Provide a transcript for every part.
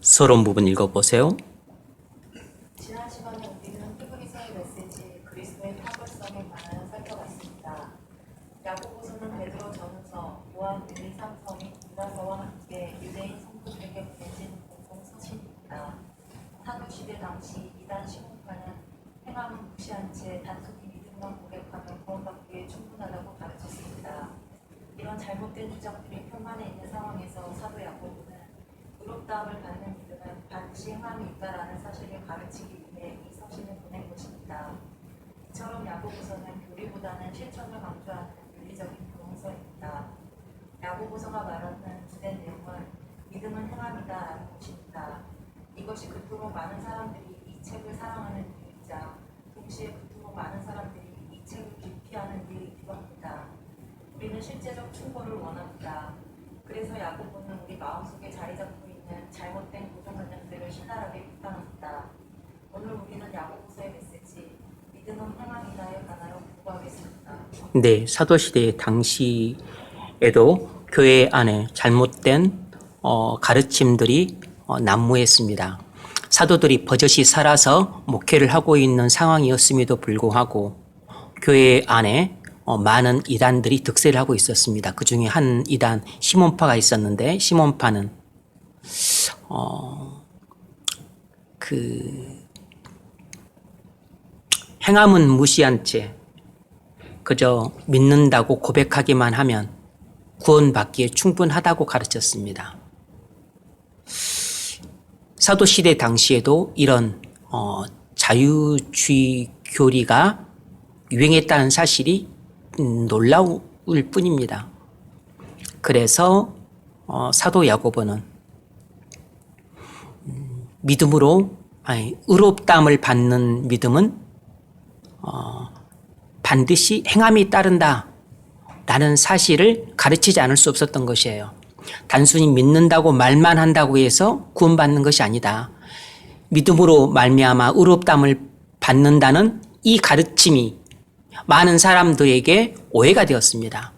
서론 부분 읽어보세요. 지난 시간에 우리는 히브리서의 메시지 그리스도의 탁월성에 관하여 살펴봤습니다. 야고보서는 베드로 전후서, 요한 1, 2, 3서 및 유다서와 함께 유대인 성도들에게 보내진 공동서신입니다. 사도시대 당시 이단 시몬파는 행함을 무시한 채 단순히 믿음만 고백하며 구원받기에 충분하다고 가르쳤습니다. 이런 잘못된 주장들이 편만에 있는 상황에서 사도 야고보는 의롭다함을 받는 믿음은 반드시 행함이 있다라는 사실을 가르치기 위해 이 서신을 보낸 것입니다. 이처럼 야고보서는 교리보다는 실천을 강조하는 윤리적인 교훈서입니다. 야고보서가 말하는 주된 내용은 믿음은 행함이다라는 것입니다. 이것이 그토록 많은 사람들이 이 책을 사랑하는 이유이자 동시에 그토록 많은 사람들이 이 책을 기피하는 이유이기도 합니다. 우리는 실제적 충고를 원합니다. 그래서 야고보는 우리 마음속에 자리 잡고 있는 잘못된 고정관념들을 신랄하게 비판합니다. 오늘 우리는 야고보서의 메시지 믿음은 행함이다에 관하여 공부하겠습니다. 네, 사도시대 당시에도 교회 안에 잘못된 가르침들이 난무했습니다. 사도들이 버젓이 살아서 목회를 하고 있는 상황이었음에도 불구하고 교회 안에 많은 이단들이 득세를 하고 있었습니다. 그 중에 한 이단 시몬파가 있었는데 시몬파는 행함은 무시한 채 그저 믿는다고 고백하기만 하면 구원받기에 충분하다고 가르쳤습니다. 사도시대 당시에도 이런 자유주의 교리가 유행했다는 사실이 놀라울 뿐입니다. 그래서 사도 야고보는 의롭다함을 받는 믿음은 반드시 행함이 따른다 라는 사실을 가르치지 않을 수 없었던 것이에요. 단순히 믿는다고 말만 한다고 해서 구원받는 것이 아니다. 믿음으로 말미암아 의롭다함을 받는다는 이 가르침이 많은 사람들에게 오해가 되었습니다.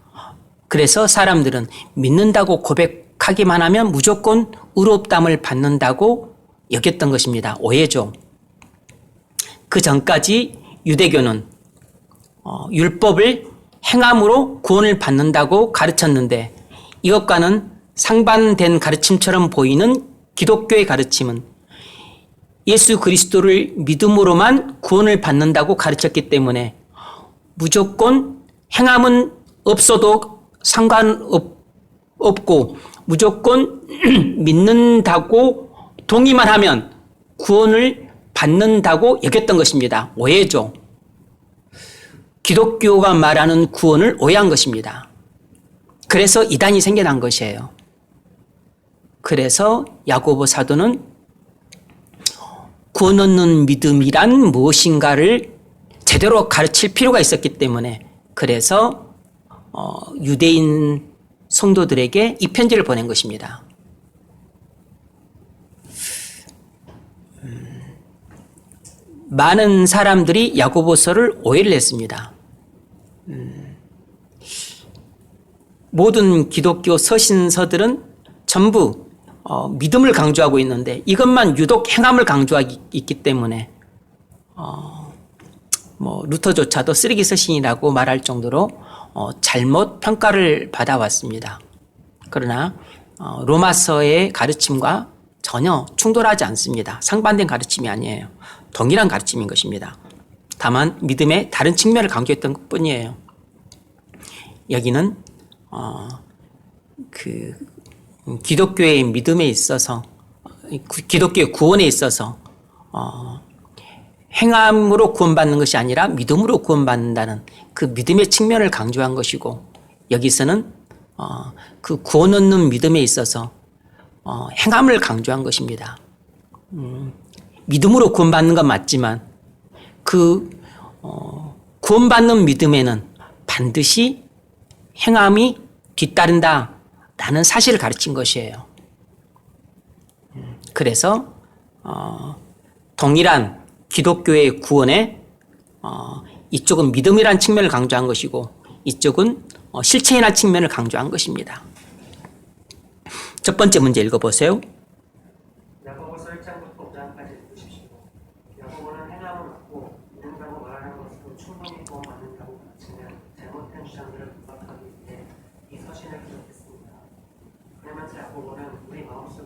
그래서 사람들은 믿는다고 고백하기만 하면 무조건 의롭다함을 받는다고 여겼던 것입니다. 오해죠. 그 전까지 유대교는 율법을 행함으로 구원을 받는다고 가르쳤는데 이것과는 상반된 가르침처럼 보이는 기독교의 가르침은 예수 그리스도를 믿음으로만 구원을 받는다고 가르쳤기 때문에 무조건 행함은 없어도 상관없고 무조건 믿는다고 동의만 하면 구원을 받는다고 여겼던 것입니다. 오해죠. 기독교가 말하는 구원을 오해한 것입니다. 그래서 이단이 생겨난 것이에요. 그래서 야고보 사도는 구원 얻는 믿음이란 무엇인가를 제대로 가르칠 필요가 있었기 때문에 그래서 유대인 성도들에게 이 편지를 보낸 것입니다. 많은 사람들이 야고보서를 오해를 했습니다. 모든 기독교 서신서들은 전부 믿음을 강조하고 있는데 이것만 유독 행함을 강조하고 있기 때문에 루터조차도 쓰레기 서신이라고 말할 정도로 잘못 평가를 받아왔습니다. 그러나 로마서의 가르침과 전혀 충돌하지 않습니다. 상반된 가르침이 아니에요. 동일한 가르침인 것입니다. 다만 믿음의 다른 측면을 강조했던 것뿐이에요. 여기는 기독교의 믿음에 있어서 기독교의 구원에 있어서 행함으로 구원받는 것이 아니라 믿음으로 구원받는다는 그 믿음의 측면을 강조한 것이고 여기서는 그 구원 얻는 믿음에 있어서 행함을 강조한 것입니다. 믿음으로 구원받는 건 맞지만 그 구원받는 믿음에는 반드시 행함이 뒤따른다라는 사실을 가르친 것이에요. 그래서 동일한 기독교의 구원에 이쪽은 믿음이라는 측면을 강조한 것이고 이쪽은 실천이라는 측면을 강조한 것입니다. 첫 번째 문제 읽어보세요. 야고보는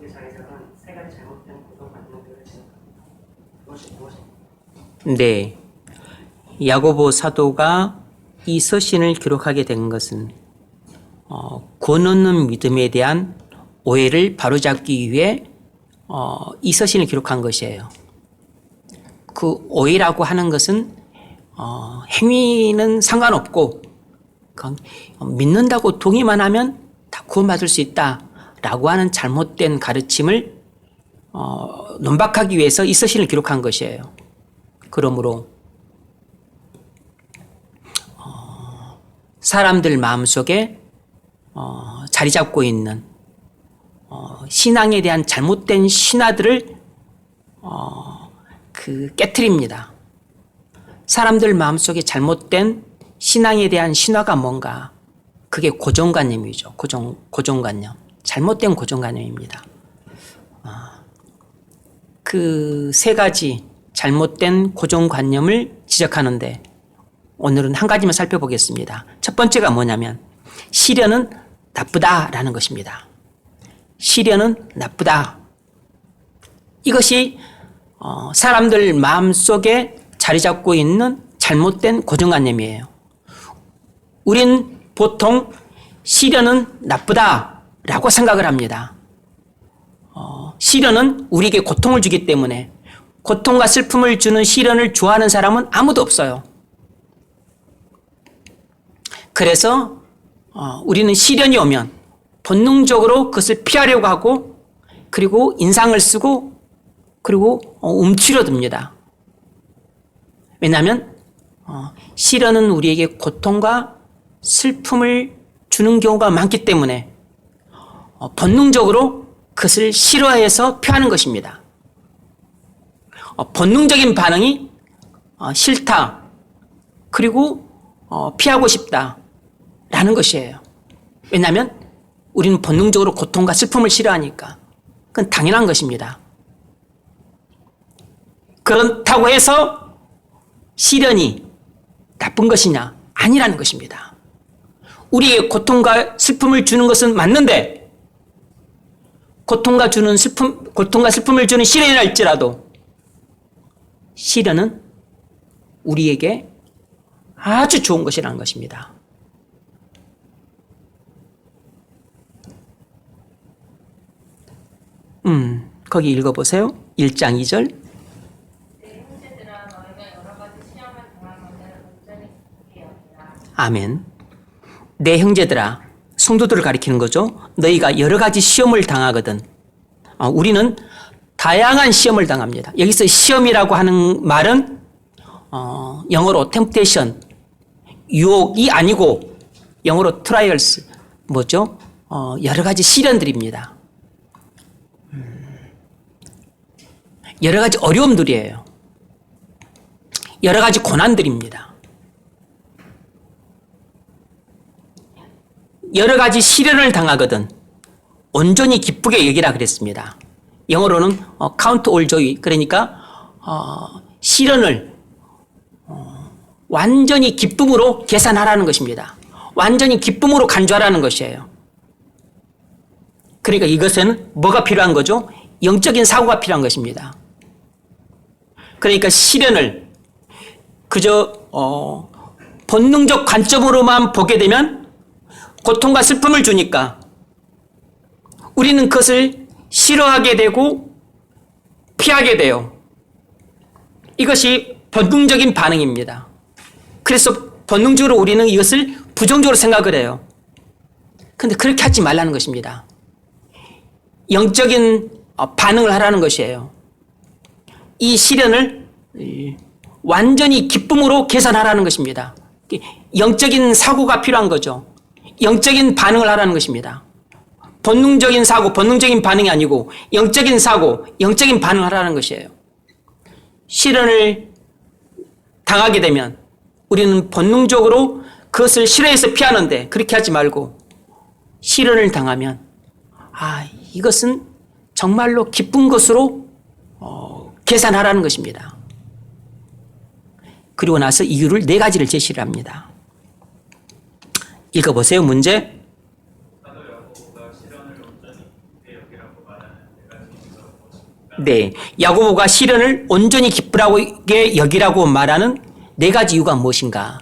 마음속에 자리 잡은 세 가지 잘못된 고정관념들을 지적합니다. 그것이 무엇입니까? 네. 야고보 사도가 이 서신을 기록하게 된 것은 권 없는 믿음에 대한 오해를 바로잡기 위해 이 서신을 기록한 것이에요. 그 오해라고 하는 것은 행위는 상관없고 믿는다고 동의만 하면 다 구원받을 수 있다라고 하는 잘못된 가르침을 논박하기 위해서 이 서신을 기록한 것이에요. 그러므로 사람들 마음속에 자리 잡고 있는 신앙에 대한 잘못된 신화들을 깨트립니다. 사람들 마음속에 잘못된 신앙에 대한 신화가 뭔가? 그게 고정관념이죠. 고정관념. 잘못된 고정관념입니다. 그 세 가지 잘못된 고정관념을 지적하는데 오늘은 한 가지만 살펴보겠습니다. 첫 번째가 뭐냐면 시련은 나쁘다라는 것입니다. 시련은 나쁘다. 이것이 사람들 마음속에 자리 잡고 있는 잘못된 고정관념이에요. 우린 보통 시련은 나쁘다라고 생각을 합니다. 시련은 우리에게 고통을 주기 때문에 고통과 슬픔을 주는 시련을 좋아하는 사람은 아무도 없어요. 그래서 우리는 시련이 오면 본능적으로 그것을 피하려고 하고 그리고 인상을 쓰고 그리고 움츠려듭니다. 왜냐하면 시련은 우리에게 고통과 슬픔을 주는 경우가 많기 때문에 본능적으로 그것을 싫어해서 피하는 것입니다. 본능적인 반응이 싫다 그리고 피하고 싶다라는 것이에요. 왜냐하면 우리는 본능적으로 고통과 슬픔을 싫어하니까 그건 당연한 것입니다. 그렇다고 해서 시련이 나쁜 것이냐? 아니라는 것입니다. 우리에게 고통과 슬픔을 주는 것은 맞는데 고통과 슬픔을 주는 시련이라 할지라도 시련은 우리에게 아주 좋은 것이라는 것입니다. 거기 읽어보세요. 1장 2절. 내 형제들아 너희가 여러 가지 시험을 당하거든 온전히 기쁘게 여기라. 아멘. 내 형제들아, 성도들을 가리키는 거죠. 너희가 여러 가지 시험을 당하거든. 우리는 다양한 시험을 당합니다. 여기서 시험이라고 하는 말은 영어로 temptation, 유혹이 아니고 영어로 trials, 뭐죠? 여러 가지 시련들입니다. 여러 가지 어려움들이에요. 여러 가지 고난들입니다. 여러 가지 시련을 당하거든 온전히 기쁘게 여기라 그랬습니다. 영어로는 count all joy, 그러니까 시련을 완전히 기쁨으로 계산하라는 것입니다. 완전히 기쁨으로 간주하라는 것이에요. 그러니까 이것은 뭐가 필요한 거죠? 영적인 사고가 필요한 것입니다. 그러니까 시련을 그저 본능적 관점으로만 보게 되면 고통과 슬픔을 주니까 우리는 그것을 싫어하게 되고 피하게 돼요. 이것이 본능적인 반응입니다. 그래서 본능적으로 우리는 이것을 부정적으로 생각을 해요. 그런데 그렇게 하지 말라는 것입니다. 영적인 반응을 하라는 것이에요. 이 시련을 완전히 기쁨으로 계산하라는 것입니다. 영적인 사고가 필요한 거죠. 영적인 반응을 하라는 것입니다. 본능적인 사고, 본능적인 반응이 아니고 영적인 사고, 영적인 반응을 하라는 것이에요. 시련을 당하게 되면 우리는 본능적으로 그것을 싫어해서 피하는데 그렇게 하지 말고 시련을 당하면 이것은 정말로 기쁜 것으로 계산하라는 것입니다. 그리고 나서 이유를 4가지를 제시를 합니다. 읽어보세요. 문제. 사도 야고보가 시련을 온전히 기쁘게 여기라고 말하는데 네, 야고보가 시련을 온전히 기쁘라고 여기라고 말하는 네 가지 이유가 무엇인가?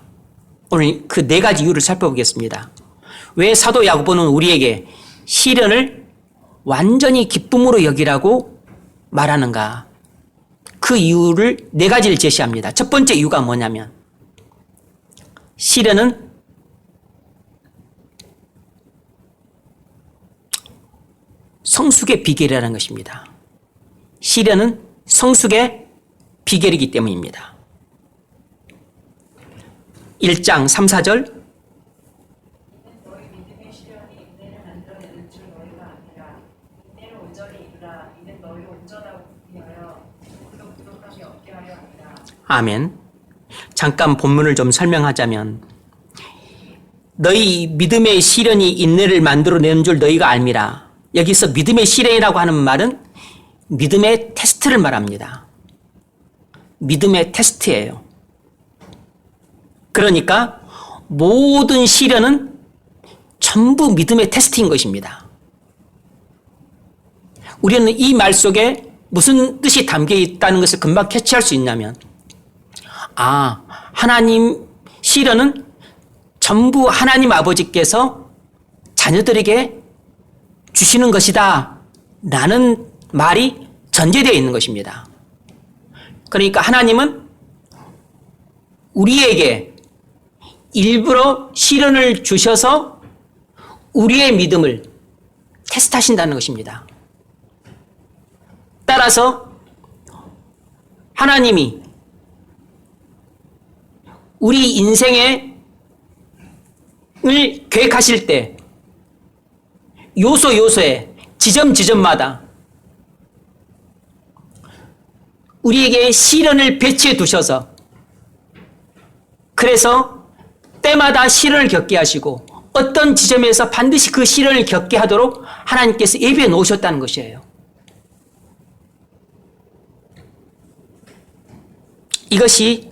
오늘 그 네 가지 이유를 살펴보겠습니다. 왜 사도 야고보는 우리에게 시련을 완전히 기쁨으로 여기라고 말하는가? 그 이유를 네 가지를 제시합니다. 첫 번째 이유가 뭐냐면 시련은 성숙의 비결이라는 것입니다. 시련은 성숙의 비결이기 때문입니다. 1장 3, 4절 너희 믿음의 시련이 인내를 만들어내는 줄 너희가 아니라 인내를 온전히 이루라. 이는 너희 온전하고 위하여 조금도 부족함이 없게 하려 함이라. 아멘. 잠깐 본문을 좀 설명하자면 너희 믿음의 시련이 인내를 만들어내는 줄 너희가 알미라. 여기서 믿음의 시련이라고 하는 말은 믿음의 테스트를 말합니다. 믿음의 테스트예요. 그러니까 모든 시련은 전부 믿음의 테스트인 것입니다. 우리는 이 말 속에 무슨 뜻이 담겨 있다는 것을 금방 캐치할 수 있냐면 하나님 시련은 전부 하나님 아버지께서 자녀들에게 주시는 것이다 라는 말이 전제되어 있는 것입니다. 그러니까 하나님은 우리에게 일부러 시련을 주셔서 우리의 믿음을 테스트하신다는 것입니다. 따라서 하나님이 우리 인생을 계획하실 때 요소요소에 지점마다 우리에게 시련을 배치해 두셔서 그래서 때마다 시련을 겪게 하시고 어떤 지점에서 반드시 그 시련을 겪게 하도록 하나님께서 예비해 놓으셨다는 것이에요. 이것이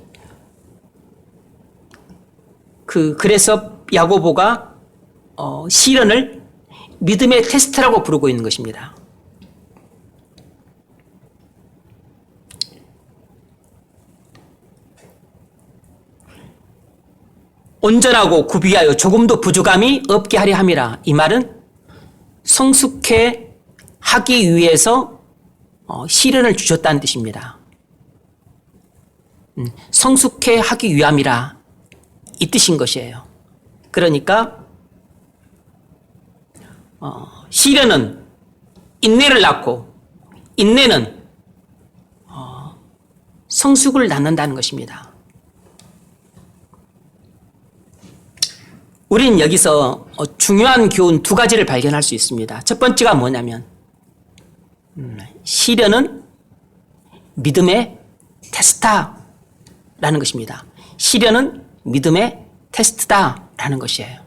그래서 야고보가 시련을 믿음의 테스트라고 부르고 있는 것입니다. 온전하고 구비하여 조금도 부족함이 없게 하려 함이라. 이 말은 성숙해 하기 위해서 시련을 주셨다는 뜻입니다. 성숙해 하기 위함이라 이 뜻인 것이에요. 그러니까 시련은 인내를 낳고 인내는 성숙을 낳는다는 것입니다. 우리는 여기서 중요한 교훈 두 가지를 발견할 수 있습니다. 첫 번째가 뭐냐면 시련은 믿음의 테스트다라는 것입니다. 시련은 믿음의 테스트다라는 것이에요.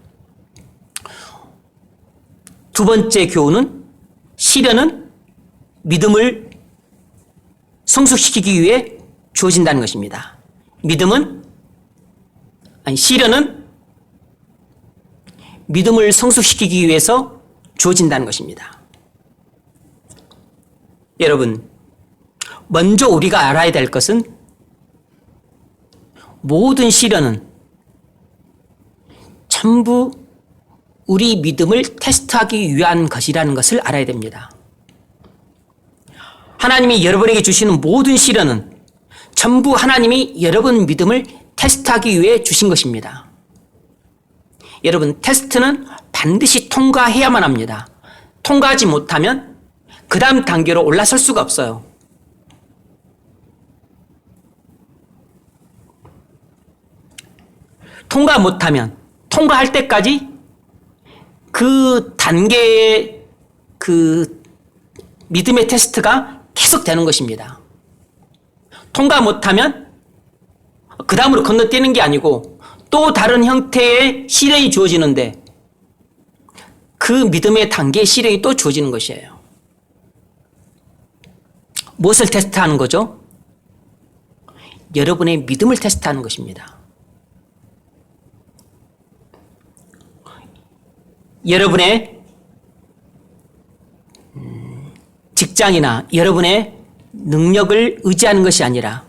두 번째 교훈은 시련은 믿음을 성숙시키기 위해 주어진다는 것입니다. 시련은 믿음을 성숙시키기 위해서 주어진다는 것입니다. 여러분, 먼저 우리가 알아야 될 것은 모든 시련은 전부 우리 믿음을 테스트하기 위한 것이라는 것을 알아야 됩니다. 하나님이 여러분에게 주시는 모든 시련은 전부 하나님이 여러분 믿음을 테스트하기 위해 주신 것입니다. 여러분, 테스트는 반드시 통과해야만 합니다. 통과하지 못하면 그 다음 단계로 올라설 수가 없어요. 통과 못하면 통과할 때까지 그 단계의 믿음의 테스트가 계속 되는 것입니다. 통과 못하면 그 다음으로 건너뛰는 게 아니고 또 다른 형태의 시련이 주어지는데 그 믿음의 단계의 시련이 또 주어지는 것이에요. 무엇을 테스트하는 거죠? 여러분의 믿음을 테스트하는 것입니다. 여러분의 직장이나 여러분의 능력을 의지하는 것이 아니라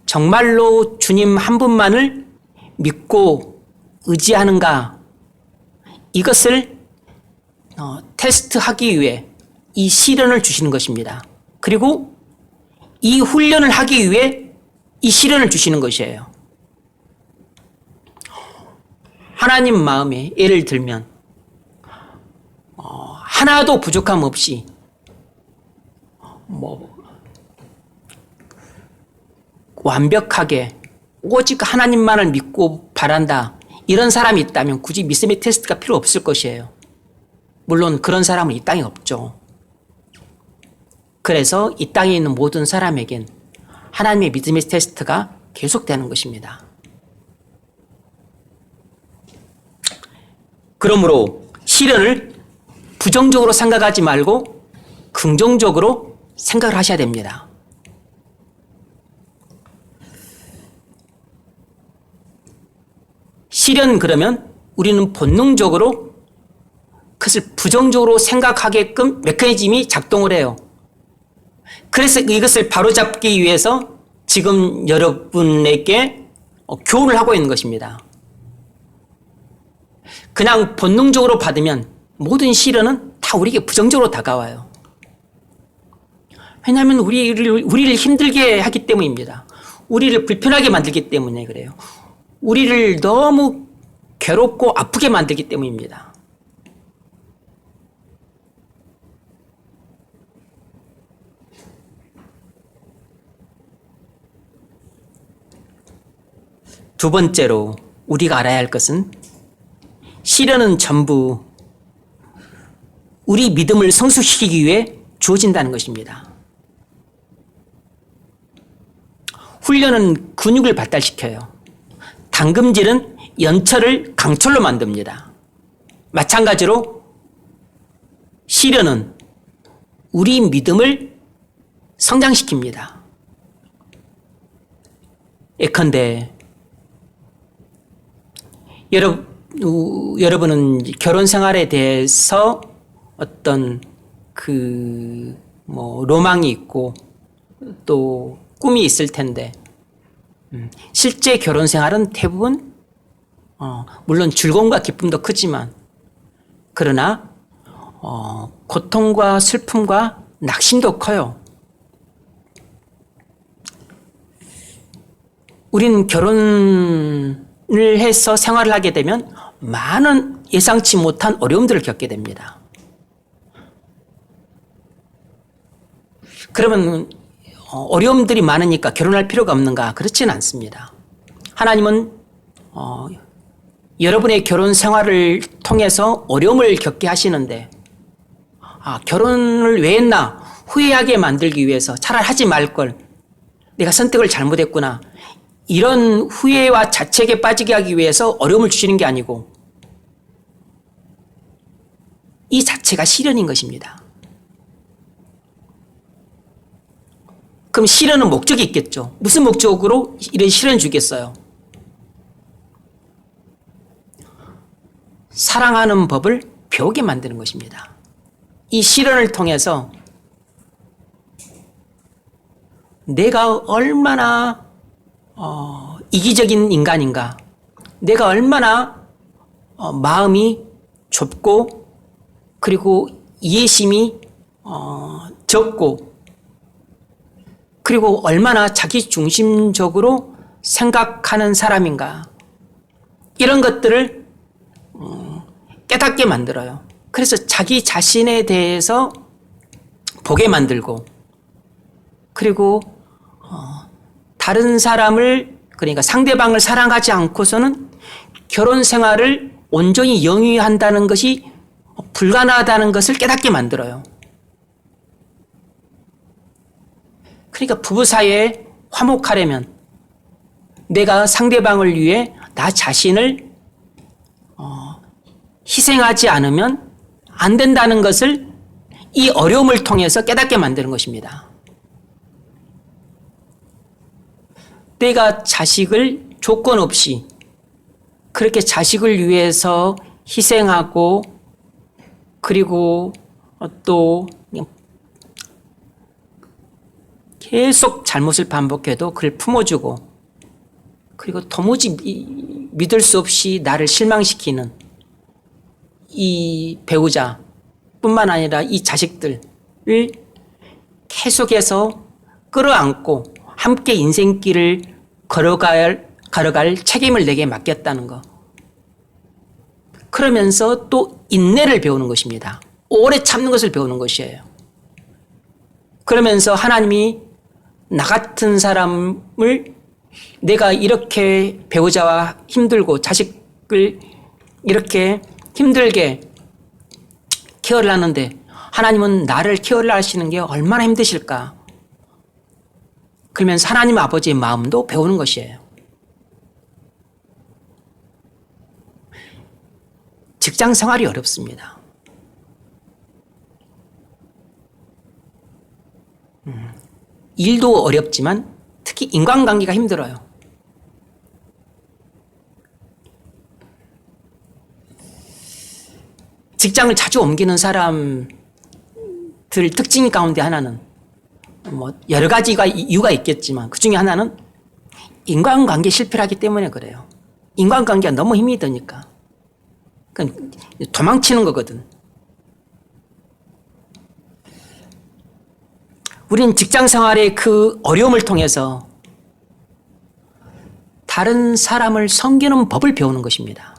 정말로 주님 한 분만을 믿고 의지하는가, 이것을 테스트하기 위해 이 시련을 주시는 것입니다. 그리고 이 훈련을 하기 위해 이 시련을 주시는 것이에요. 하나님 마음에 예를 들면 하나도 부족함 없이 완벽하게 오직 하나님만을 믿고 바란다, 이런 사람이 있다면 굳이 믿음의 테스트가 필요 없을 것이에요. 물론 그런 사람은 이 땅에 없죠. 그래서 이 땅에 있는 모든 사람에겐 하나님의 믿음의 테스트가 계속되는 것입니다. 그러므로 시련을 부정적으로 생각하지 말고 긍정적으로 생각을 하셔야 됩니다. 시련, 그러면 우리는 본능적으로 그것을 부정적으로 생각하게끔 메커니즘이 작동을 해요. 그래서 이것을 바로잡기 위해서 지금 여러분에게 교훈을 하고 있는 것입니다. 그냥 본능적으로 받으면 모든 시련은 다 우리에게 부정적으로 다가와요. 왜냐하면 우리를 힘들게 하기 때문입니다. 우리를 불편하게 만들기 때문에 그래요. 우리를 너무 괴롭고 아프게 만들기 때문입니다. 두 번째로 우리가 알아야 할 것은 시련은 전부 우리 믿음을 성숙시키기 위해 주어진다는 것입니다. 훈련은 근육을 발달시켜요. 당금질은 연철을 강철로 만듭니다. 마찬가지로 시련은 우리 믿음을 성장시킵니다. 예컨대 여러분은 결혼 생활에 대해서 어떤 로망이 있고 또 꿈이 있을 텐데, 실제 결혼 생활은 대부분 물론 즐거움과 기쁨도 크지만, 그러나 고통과 슬픔과 낙심도 커요. 우리는 결혼을 해서 생활을 하게 되면 많은 예상치 못한 어려움들을 겪게 됩니다. 그러면 어려움들이 많으니까 결혼할 필요가 없는가? 그렇지는 않습니다. 하나님은 여러분의 결혼 생활을 통해서 어려움을 겪게 하시는데, 결혼을 왜 했나 후회하게 만들기 위해서 차라리 하지 말걸, 내가 선택을 잘못했구나, 이런 후회와 자책에 빠지게 하기 위해서 어려움을 주시는 게 아니고 이 자체가 시련인 것입니다. 그럼 시련은 목적이 있겠죠. 무슨 목적으로 이런 시련을 주겠어요? 사랑하는 법을 배우게 만드는 것입니다. 이 시련을 통해서 내가 얼마나 이기적인 인간인가, 내가 얼마나 마음이 좁고 그리고 이해심이 적고 그리고 얼마나 자기중심적으로 생각하는 사람인가, 이런 것들을 깨닫게 만들어요. 그래서 자기 자신에 대해서 보게 만들고, 그리고 다른 사람을, 그러니까 상대방을 사랑하지 않고서는 결혼 생활을 온전히 영위한다는 것이 불가능하다는 것을 깨닫게 만들어요. 그러니까 부부 사이에 화목하려면 내가 상대방을 위해 나 자신을 희생하지 않으면 안 된다는 것을 이 어려움을 통해서 깨닫게 만드는 것입니다. 내가 자식을 조건 없이 그렇게 자식을 위해서 희생하고, 그리고 또 계속 잘못을 반복해도 그를 품어주고, 그리고 도무지 믿을 수 없이 나를 실망시키는 이 배우자뿐만 아니라 이 자식들을 계속해서 끌어안고 함께 인생길을 걸어갈 책임을 내게 맡겼다는 것. 그러면서 또 인내를 배우는 것입니다. 오래 참는 것을 배우는 것이에요. 그러면서 하나님이 나 같은 사람을 내가 이렇게 배우자와 힘들고 자식을 이렇게 힘들게 케어를 하는데 하나님은 나를 케어를 하시는 게 얼마나 힘드실까. 그러면서 하나님 아버지의 마음도 배우는 것이에요. 직장 생활이 어렵습니다. 일도 어렵지만 특히 인간관계가 힘들어요. 직장을 자주 옮기는 사람들 특징 가운데 하나는 여러 가지가 이유가 있겠지만 그 중에 하나는 인간관계 실패를 하기 때문에 그래요. 인간관계가 너무 힘이 드니까. 그러니까 도망치는 거거든. 우린 직장 생활의 그 어려움을 통해서 다른 사람을 섬기는 법을 배우는 것입니다.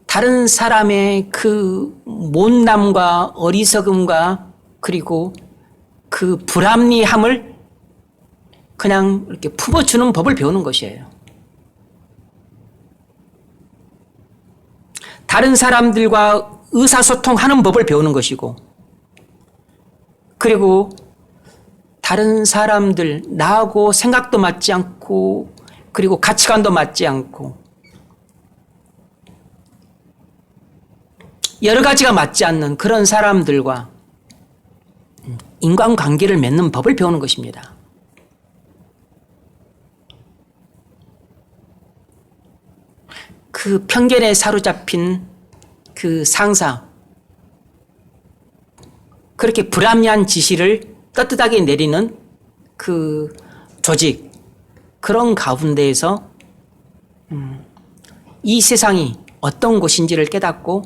다른 사람의 그 못남과 어리석음과 그리고 그 불합리함을 그냥 이렇게 품어주는 법을 배우는 것이에요. 다른 사람들과 의사소통하는 법을 배우는 것이고, 그리고 다른 사람들, 나하고 생각도 맞지 않고, 그리고 가치관도 맞지 않고, 여러 가지가 맞지 않는 그런 사람들과 인간관계를 맺는 법을 배우는 것입니다. 그 편견에 사로잡힌 그 상사, 그렇게 불합리한 지시를 떳떳하게 내리는 그 조직, 그런 가운데에서 이 세상이 어떤 곳인지를 깨닫고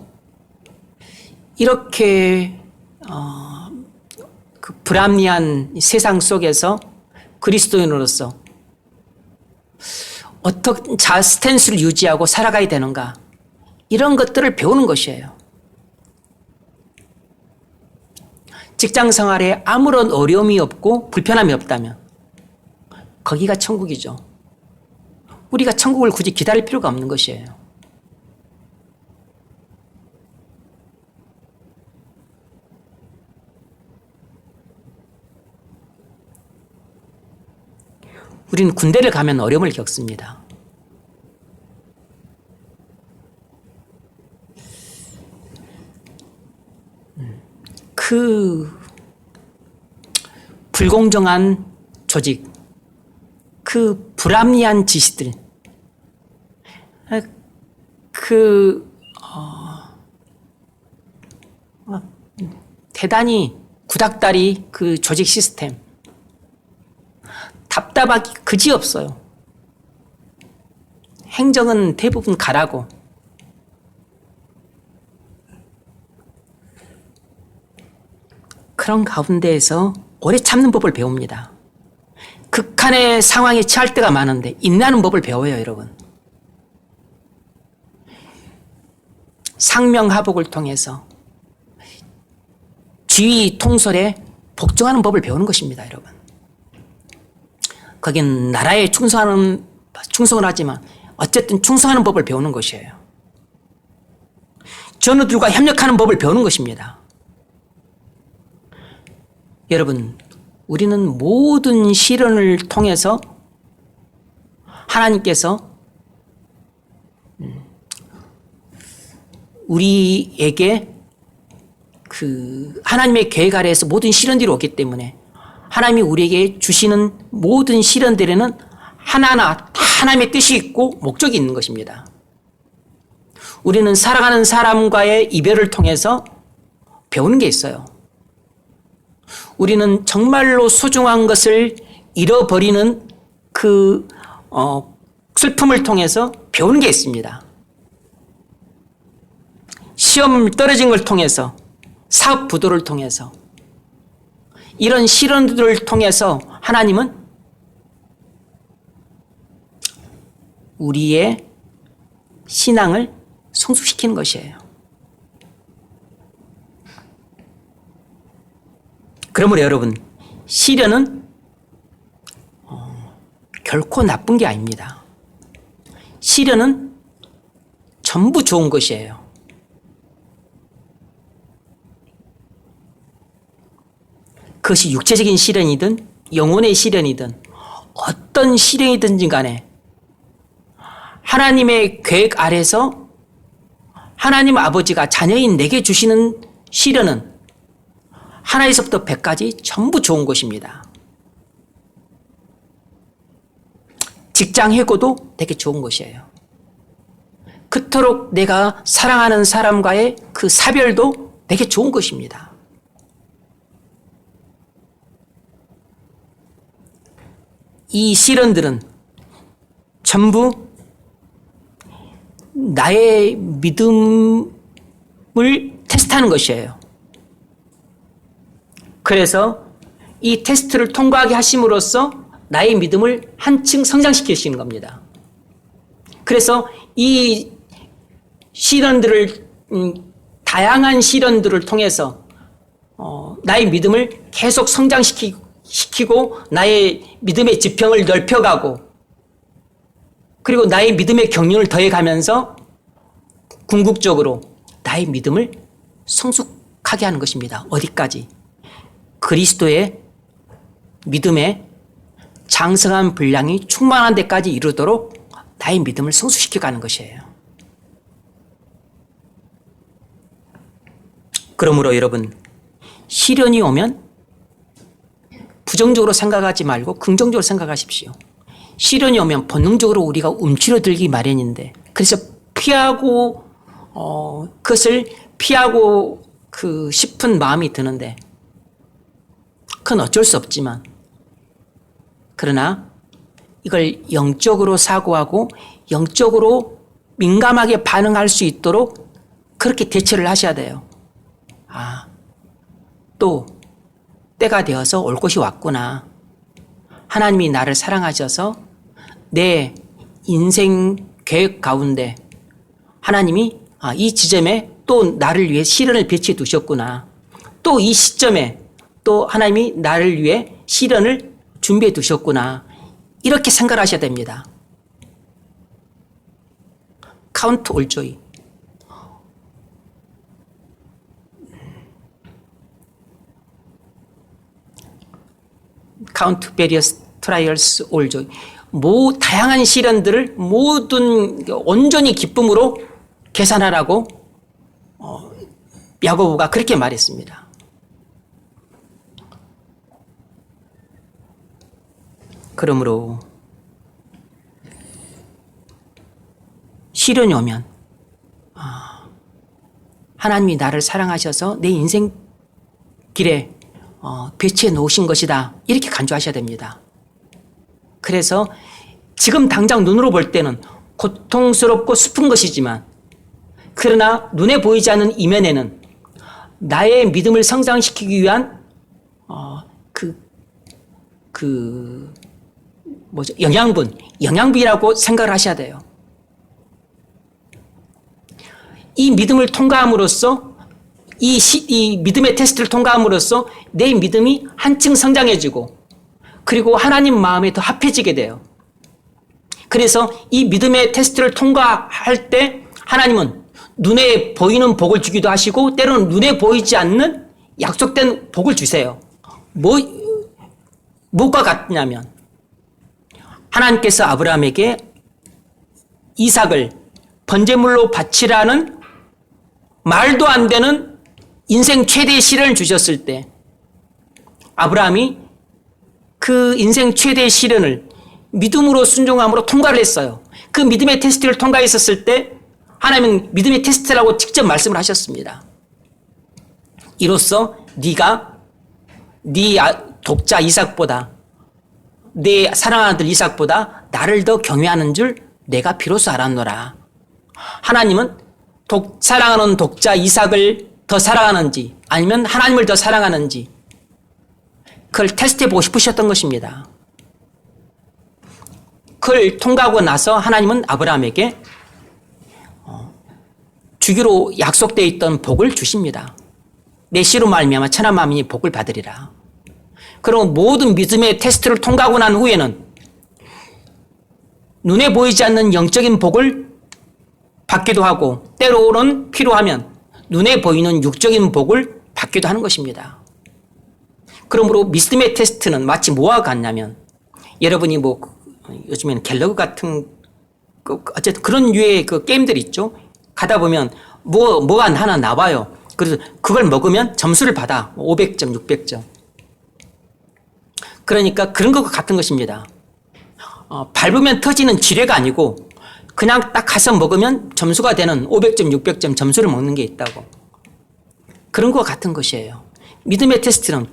이렇게 그 불합리한 세상 속에서 그리스도인으로서 어떤 자 스탠스를 유지하고 살아가야 되는가, 이런 것들을 배우는 것이에요. 직장 생활에 아무런 어려움이 없고 불편함이 없다면 거기가 천국이죠. 우리가 천국을 굳이 기다릴 필요가 없는 것이에요. 우리는 군대를 가면 어려움을 겪습니다. 그 불공정한 조직, 그 불합리한 지시들, 대단히 구닥다리 그 조직 시스템, 답답하기 그지없어요. 행정은 대부분 가라고. 그런 가운데에서 오래 참는 법을 배웁니다. 극한의 상황에 처할 때가 많은데 인내하는 법을 배워요, 여러분. 상명하복을 통해서 지휘 통솔에 복종하는 법을 배우는 것입니다, 여러분. 거긴 나라에 충성을 하지만 어쨌든 충성하는 법을 배우는 것이에요. 전우들과 협력하는 법을 배우는 것입니다. 여러분, 우리는 모든 시련을 통해서 하나님께서 우리에게 그 하나님의 계획 아래에서 모든 시련들이 오기 때문에 하나님이 우리에게 주시는 모든 시련들에는 하나하나 다 하나님의 뜻이 있고 목적이 있는 것입니다. 우리는 사랑하는 사람과의 이별을 통해서 배우는 게 있어요. 우리는 정말로 소중한 것을 잃어버리는 그 슬픔을 통해서 배우는 게 있습니다. 시험 떨어진 걸 통해서, 사업 부도를 통해서, 이런 시련들을 통해서 하나님은 우리의 신앙을 성숙시키는 것이에요. 그러므로 여러분, 시련은 결코 나쁜 게 아닙니다. 시련은 전부 좋은 것이에요. 그것이 육체적인 시련이든 영혼의 시련이든 어떤 시련이든지 간에 하나님의 계획 아래서 하나님 아버지가 자녀인 내게 주시는 시련은 하나에서부터 100까지 전부 좋은 것입니다. 직장 해고도 되게 좋은 것이에요. 그토록 내가 사랑하는 사람과의 그 사별도 되게 좋은 것입니다. 이 시련들은 전부 나의 믿음을 테스트하는 것이에요. 그래서 이 테스트를 통과하게 하심으로써 나의 믿음을 한층 성장시키시는 겁니다. 그래서 이 시련들을 다양한 시련들을 통해서 나의 믿음을 계속 성장시키고 나의 믿음의 지평을 넓혀가고 그리고 나의 믿음의 경륜을 더해가면서 궁극적으로 나의 믿음을 성숙하게 하는 것입니다. 어디까지? 그리스도의 믿음의 장성한 분량이 충만한 데까지 이르도록 나의 믿음을 성숙시켜가는 것이에요. 그러므로 여러분, 시련이 오면 부정적으로 생각하지 말고 긍정적으로 생각하십시오. 시련이 오면 본능적으로 우리가 움츠러들기 마련인데, 그래서 피하고 그것을 피하고 싶은 마음이 드는데, 그건 어쩔 수 없지만, 그러나 이걸 영적으로 사고하고 영적으로 민감하게 반응할 수 있도록 그렇게 대처를 하셔야 돼요. 또 때가 되어서 올 것이 왔구나. 하나님이 나를 사랑하셔서 내 인생 계획 가운데 하나님이 이 지점에 또 나를 위해 시련을 배치해 두셨구나. 또 이 시점에 또 하나님이 나를 위해 시련을 준비해 두셨구나. 이렇게 생각을 하셔야 됩니다. Count all joy. Count various trials all joy. 다양한 시련들을 모든 온전히 기쁨으로 계산하라고 야고보가 그렇게 말했습니다. 그러므로 시련이 오면 하나님이 나를 사랑하셔서 내 인생 길에 배치해 놓으신 것이다. 이렇게 간주하셔야 됩니다. 그래서 지금 당장 눈으로 볼 때는 고통스럽고 슬픈 것이지만 그러나 눈에 보이지 않는 이면에는 나의 믿음을 성장시키기 위한 영양분이라고 생각을 하셔야 돼요. 이 믿음을 통과함으로써 이 믿음의 테스트를 통과함으로써 내 믿음이 한층 성장해지고 그리고 하나님 마음에 더 합해지게 돼요. 그래서 이 믿음의 테스트를 통과할 때 하나님은 눈에 보이는 복을 주기도 하시고 때로는 눈에 보이지 않는 약속된 복을 주세요. 뭐가 같냐면 하나님께서 아브라함에게 이삭을 번제물로 바치라는 말도 안 되는 인생 최대의 시련을 주셨을 때 아브라함이 그 인생 최대의 시련을 믿음으로 순종함으로 통과를 했어요. 그 믿음의 테스트를 통과했었을 때 하나님은 믿음의 테스트라고 직접 말씀을 하셨습니다. 이로써 네가 네 독자 이삭보다, 내 사랑하는 아들 이삭보다 나를 더 경외하는 줄 내가 비로소 알았노라. 하나님은 사랑하는 독자 이삭을 더 사랑하는지 아니면 하나님을 더 사랑하는지 그걸 테스트해보고 싶으셨던 것입니다. 그걸 통과하고 나서 하나님은 아브라함에게 주기로 약속되어 있던 복을 주십니다. 내 씨로 말미암아 천하 만민이 복을 받으리라. 그럼 모든 믿음의 테스트를 통과하고 난 후에는 눈에 보이지 않는 영적인 복을 받기도 하고 때로는 필요하면 눈에 보이는 육적인 복을 받기도 하는 것입니다. 그러므로 믿음의 테스트는 마치 뭐와 같냐면 여러분이 요즘에는 갤러그 같은 어쨌든 그런 류의 그 게임들 있죠. 가다 보면 뭐가 하나 나와요. 그래서 그걸 먹으면 점수를 받아. 500점, 600점. 그러니까 그런 것과 같은 것입니다. 밟으면 터지는 지뢰가 아니고 그냥 딱 가서 먹으면 점수가 되는 500점, 600점 점수를 먹는 게 있다고. 그런 것과 같은 것이에요. 믿음의 테스트는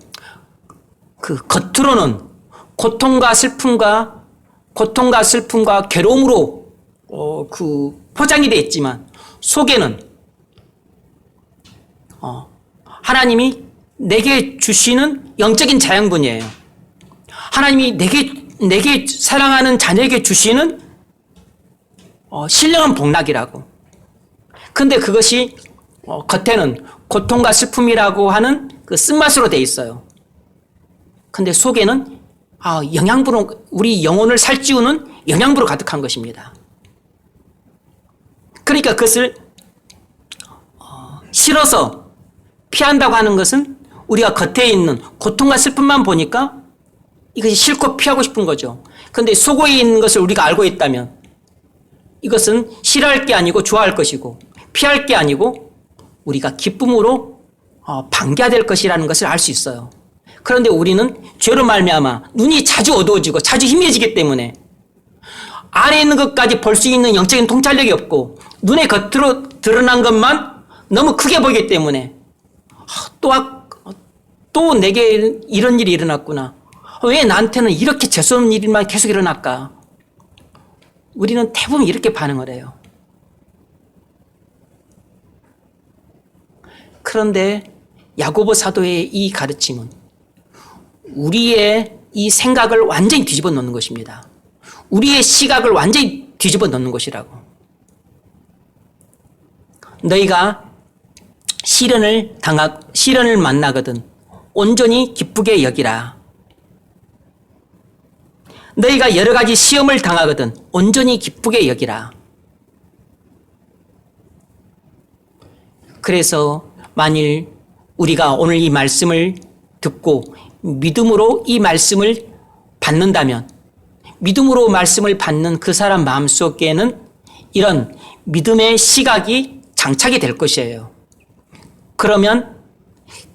그 겉으로는 고통과 슬픔과 괴로움으로 포장이 되어 있지만 속에는 하나님이 내게 주시는 영적인 자양분이에요. 하나님이 내게 사랑하는 자녀에게 주시는 신령한 복락이라고. 근데 그것이 겉에는 고통과 슬픔이라고 하는 그 쓴맛으로 되어 있어요. 근데 속에는 영양분으로 우리 영혼을 살찌우는 영양분으로 가득한 것입니다. 그러니까 그것을 싫어서 피한다고 하는 것은 우리가 겉에 있는 고통과 슬픔만 보니까 이것이 싫고 피하고 싶은 거죠. 그런데 속에 있는 것을 우리가 알고 있다면 이것은 싫어할 게 아니고 좋아할 것이고 피할 게 아니고 우리가 기쁨으로 반겨야 될 것이라는 것을 알 수 있어요. 그런데 우리는 죄로 말미암아 눈이 자주 어두워지고 자주 희미해지기 때문에 안에 있는 것까지 볼 수 있는 영적인 통찰력이 없고 눈에 겉으로 드러난 것만 너무 크게 보이기 때문에 또 내게 이런 일이 일어났구나. 왜 나한테는 이렇게 재수없는 일만 계속 일어날까? 우리는 대부분 이렇게 반응을 해요. 그런데 야고보 사도의 이 가르침은 우리의 이 생각을 완전히 뒤집어 놓는 것입니다. 우리의 시각을 완전히 뒤집어 놓는 것이라고. 너희가 시련을 만나거든 온전히 기쁘게 여기라. 너희가 여러 가지 시험을 당하거든 온전히 기쁘게 여기라. 그래서 만일 우리가 오늘 이 말씀을 듣고 믿음으로 이 말씀을 받는다면 믿음으로 말씀을 받는 그 사람 마음속에는 이런 믿음의 시각이 장착이 될 것이에요. 그러면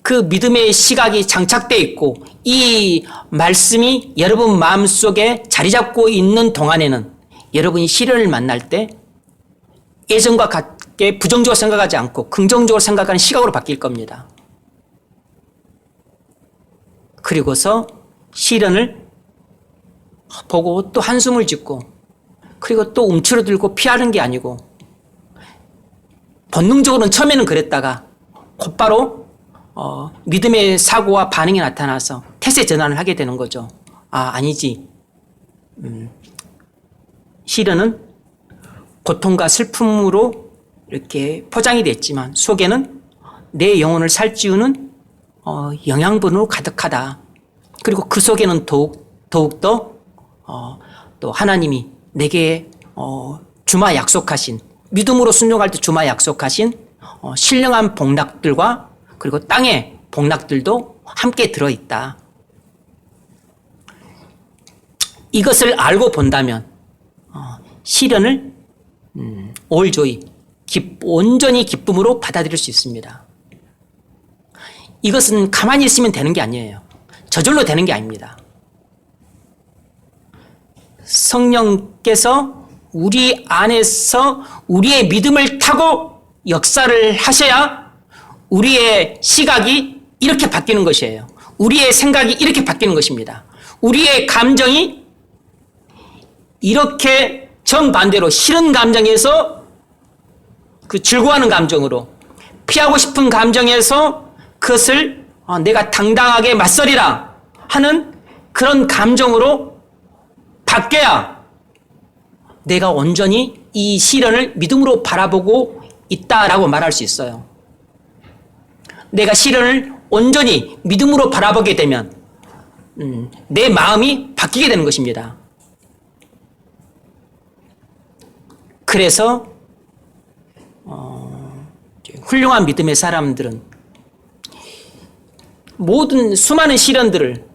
그 믿음의 시각이 장착되어 있고 이 말씀이 여러분 마음속에 자리 잡고 있는 동안에는 여러분이 시련을 만날 때 예전과 같게 부정적으로 생각하지 않고 긍정적으로 생각하는 시각으로 바뀔 겁니다. 그리고서 시련을 보고 또 한숨을 짓고 그리고 또 움츠러들고 피하는 게 아니고 본능적으로는 처음에는 그랬다가 곧바로 믿음의 사고와 반응이 나타나서 태세 전환을 하게 되는 거죠. 아니지. 시련은 고통과 슬픔으로 이렇게 포장이 됐지만 속에는 내 영혼을 살찌우는 영양분으로 가득하다. 그리고 그 속에는 더욱더 또 하나님이 내게 주마 약속하신 믿음으로 순종할 때 주마 약속하신 신령한 복락들과 그리고 땅의 복락들도 함께 들어있다. 이것을 알고 본다면 시련을 올조이 온전히 기쁨으로 받아들일 수 있습니다. 이것은 가만히 있으면 되는 게 아니에요. 저절로 되는 게 아닙니다. 성령께서 우리 안에서 우리의 믿음을 타고 역사를 하셔야 우리의 시각이 이렇게 바뀌는 것이에요. 우리의 생각이 이렇게 바뀌는 것입니다. 우리의 감정이 이렇게 정반대로 싫은 감정에서 그 즐거워하는 감정으로, 피하고 싶은 감정에서 그것을 내가 당당하게 맞서리라 하는 그런 감정으로 바뀌어야 내가 온전히 이 시련을 믿음으로 바라보고 있다라고 말할 수 있어요. 내가 시련을 온전히 믿음으로 바라보게 되면 내 마음이 바뀌게 되는 것입니다. 그래서 훌륭한 믿음의 사람들은 모든 수많은 시련들을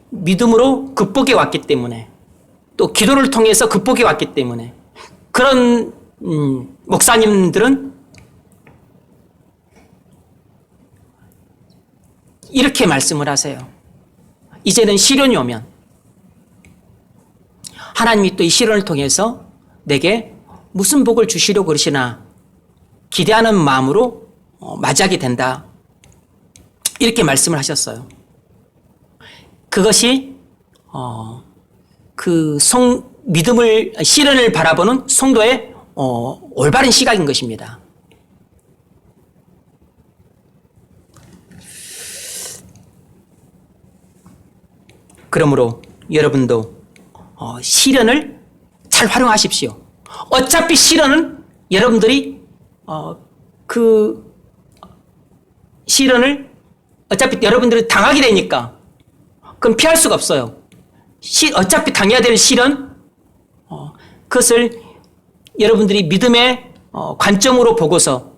믿음으로 극복해 왔기 때문에, 또 기도를 통해서 극복해 왔기 때문에, 그런 목사님들은 이렇게 말씀을 하세요. 이제는 시련이 오면 하나님이 또 이 시련을 통해서 내게 무슨 복을 주시려고 그러시나 기대하는 마음으로 맞이하게 된다, 이렇게 말씀을 하셨어요. 그것이 믿음을, 시련을 바라보는 성도의 올바른 시각인 것입니다. 그러므로 여러분도 시련을 잘 활용하십시오. 어차피 시련은 여러분들이 그 시련을 어차피 여러분들이 당하게 되니까 그럼 피할 수가 없어요. 어차피 당해야 될 시련, 그것을 여러분들이 믿음의 관점으로 보고서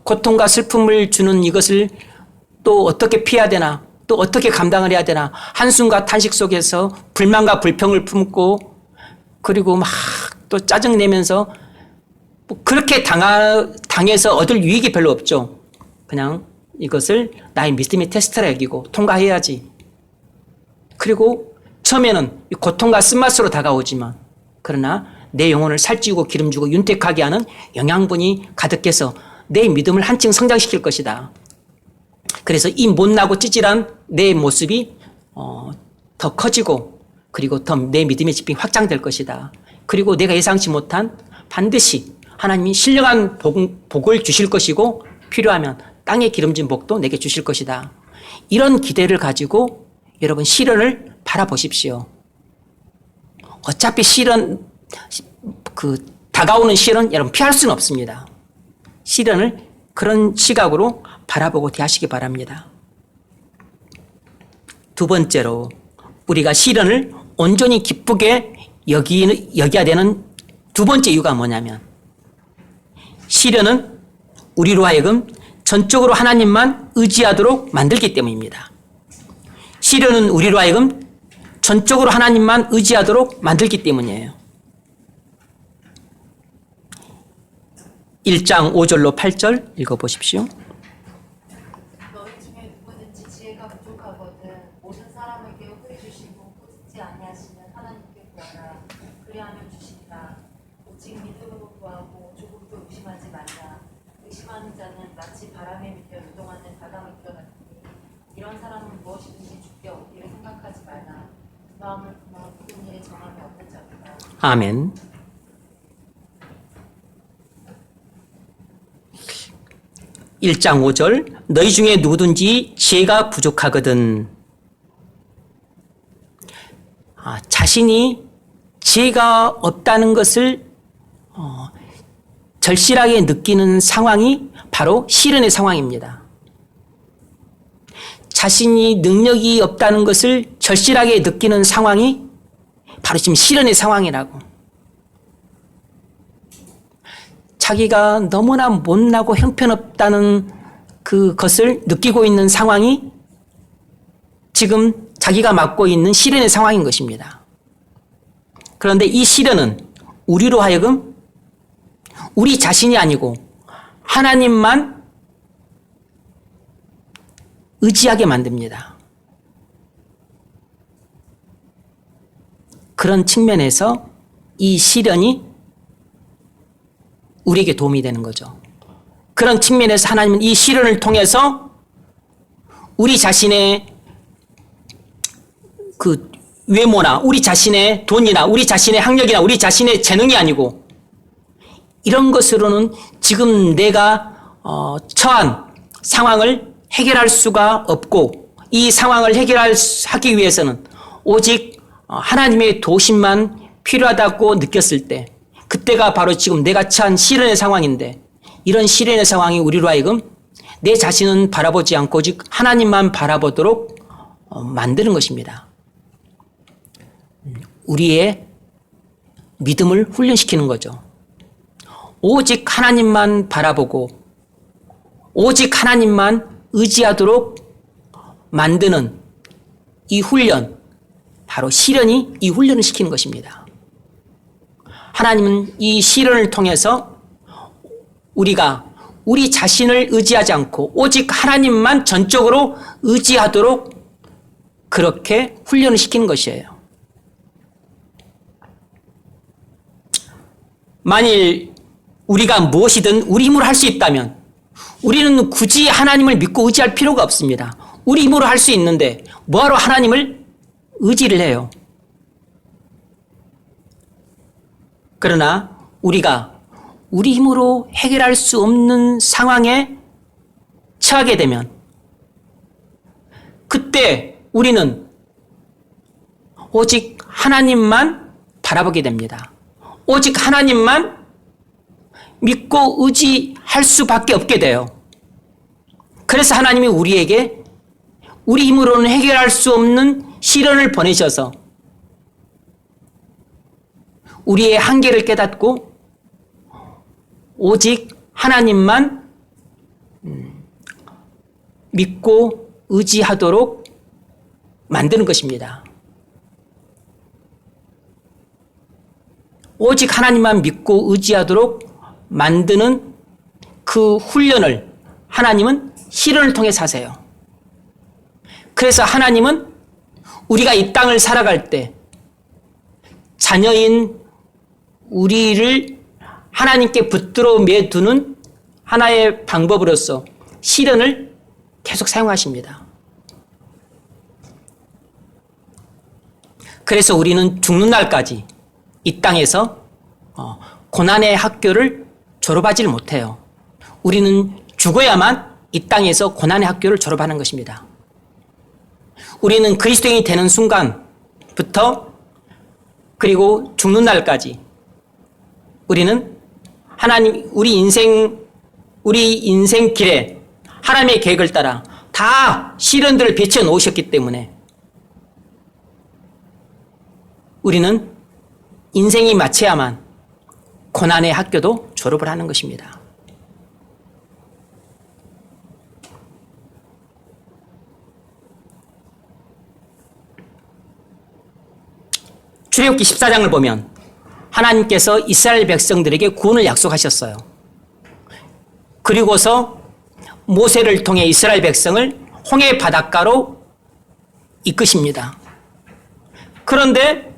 고통과 슬픔을 주는 이것을 또 어떻게 피해야 되나, 또 어떻게 감당을 해야 되나, 한숨과 탄식 속에서 불만과 불평을 품고, 그리고 막 또 짜증내면서 그렇게 당해서 얻을 유익이 별로 없죠. 그냥 이것을 나의 믿음의 테스트라 여기고 통과해야지. 그리고 처음에는 고통과 쓴맛으로 다가오지만, 그러나 내 영혼을 살찌우고 기름주고 윤택하게 하는 영양분이 가득해서 내 믿음을 한층 성장시킬 것이다. 그래서 이 못나고 찌질한 내 모습이 더 커지고, 그리고 더 내 믿음의 지평이 확장될 것이다. 그리고 내가 예상치 못한 반드시 하나님이 신령한 복을 주실 것이고, 필요하면 땅에 기름진 복도 내게 주실 것이다. 이런 기대를 가지고 여러분 시련을 바라보십시오. 어차피 다가오는 시련 여러분 피할 수는 없습니다. 시련을 그런 시각으로 바라보고 대하시기 바랍니다. 두 번째로, 우리가 시련을 온전히 기쁘게 여겨야 되는 두 번째 이유가 뭐냐면, 시련은 우리로 하여금 전적으로 하나님만 의지하도록 만들기 때문입니다. 시련은 우리로 하여금 전적으로 하나님만 의지하도록 만들기 때문이에요. 1장 5절로 8절 읽어보십시오. 너희 중에 누구든지 지혜가 부족하거든 모든 사람에게 후히 주시고 꾸짖지 아니하시는 하나님께 구하라. 그리하면 주시리라. 오직 믿음으로 구하고 조금도 의심하지 말라. 의심하는 자는 마치 바람에 밀려 유동하는 바람을 같으니 이런 사람은 무엇이든지 주께 얻기를 생각하지 말라. 그 마음을 품어 모든 일에 정함이 없는 자니라. 아멘. 1장 5절, 너희 중에 누구든지 지혜가 부족하거든. 자신이 지혜가 없다는 것을 절실하게 느끼는 상황이 바로 시련의 상황입니다. 자신이 능력이 없다는 것을 절실하게 느끼는 상황이 바로 지금 시련의 상황이라고. 자기가 너무나 못나고 형편없다는 그것을 느끼고 있는 상황이 지금 자기가 맡고 있는 시련의 상황인 것입니다. 그런데 이 시련은 우리로 하여금 우리 자신이 아니고 하나님만 의지하게 만듭니다. 그런 측면에서 이 시련이 우리에게 도움이 되는 거죠. 그런 측면에서 하나님은 이 시련을 통해서 우리 자신의 그 외모나 우리 자신의 돈이나 우리 자신의 학력이나 우리 자신의 재능이 아니고 이런 것으로는 지금 내가 처한 상황을 해결할 수가 없고 이 상황을 해결하기 위해서는 오직 하나님의 도심만 필요하다고 느꼈을 때 그때가 바로 지금 내가 처한 시련의 상황인데 이런 시련의 상황이 우리로 하여금 내 자신은 바라보지 않고 오직 하나님만 바라보도록 만드는 것입니다. 우리의 믿음을 훈련시키는 거죠. 오직 하나님만 바라보고 오직 하나님만 의지하도록 만드는 이 훈련, 바로 시련이 이 훈련을 시키는 것입니다. 하나님은 이 시련을 통해서 우리가 우리 자신을 의지하지 않고 오직 하나님만 전적으로 의지하도록 그렇게 훈련을 시키는 것이에요. 만일 우리가 무엇이든 우리 힘으로 할 수 있다면 우리는 굳이 하나님을 믿고 의지할 필요가 없습니다. 우리 힘으로 할 수 있는데 뭐하러 하나님을 의지를 해요? 그러나 우리가 우리 힘으로 해결할 수 없는 상황에 처하게 되면 그때 우리는 오직 하나님만 바라보게 됩니다. 오직 하나님만 믿고 의지할 수밖에 없게 돼요. 그래서 하나님이 우리에게 우리 힘으로는 해결할 수 없는 시련을 보내셔서 우리의 한계를 깨닫고 오직 하나님만 믿고 의지하도록 만드는 것입니다. 오직 하나님만 믿고 의지하도록 만드는 그 훈련을 하나님은 시련을 통해 하세요. 그래서 하나님은 우리가 이 땅을 살아갈 때 자녀인 우리를 하나님께 붙들어 매두는 하나의 방법으로서 시련을 계속 사용하십니다. 그래서 우리는 죽는 날까지 이 땅에서 고난의 학교를 졸업하지를 못해요. 우리는 죽어야만 이 땅에서 고난의 학교를 졸업하는 것입니다. 우리는 그리스도인이 되는 순간부터 그리고 죽는 날까지 우리는 하나님 우리 인생 길에 하나님의 계획을 따라 다 시련들을 배쳐 놓으셨기 때문에 우리는 인생이 마쳐야만 고난의 학교도 졸업을 하는 것입니다. 출애굽기 14장을 보면 하나님께서 이스라엘 백성들에게 구원을 약속하셨어요. 그리고서 모세를 통해 이스라엘 백성을 홍해 바닷가로 이끄십니다. 그런데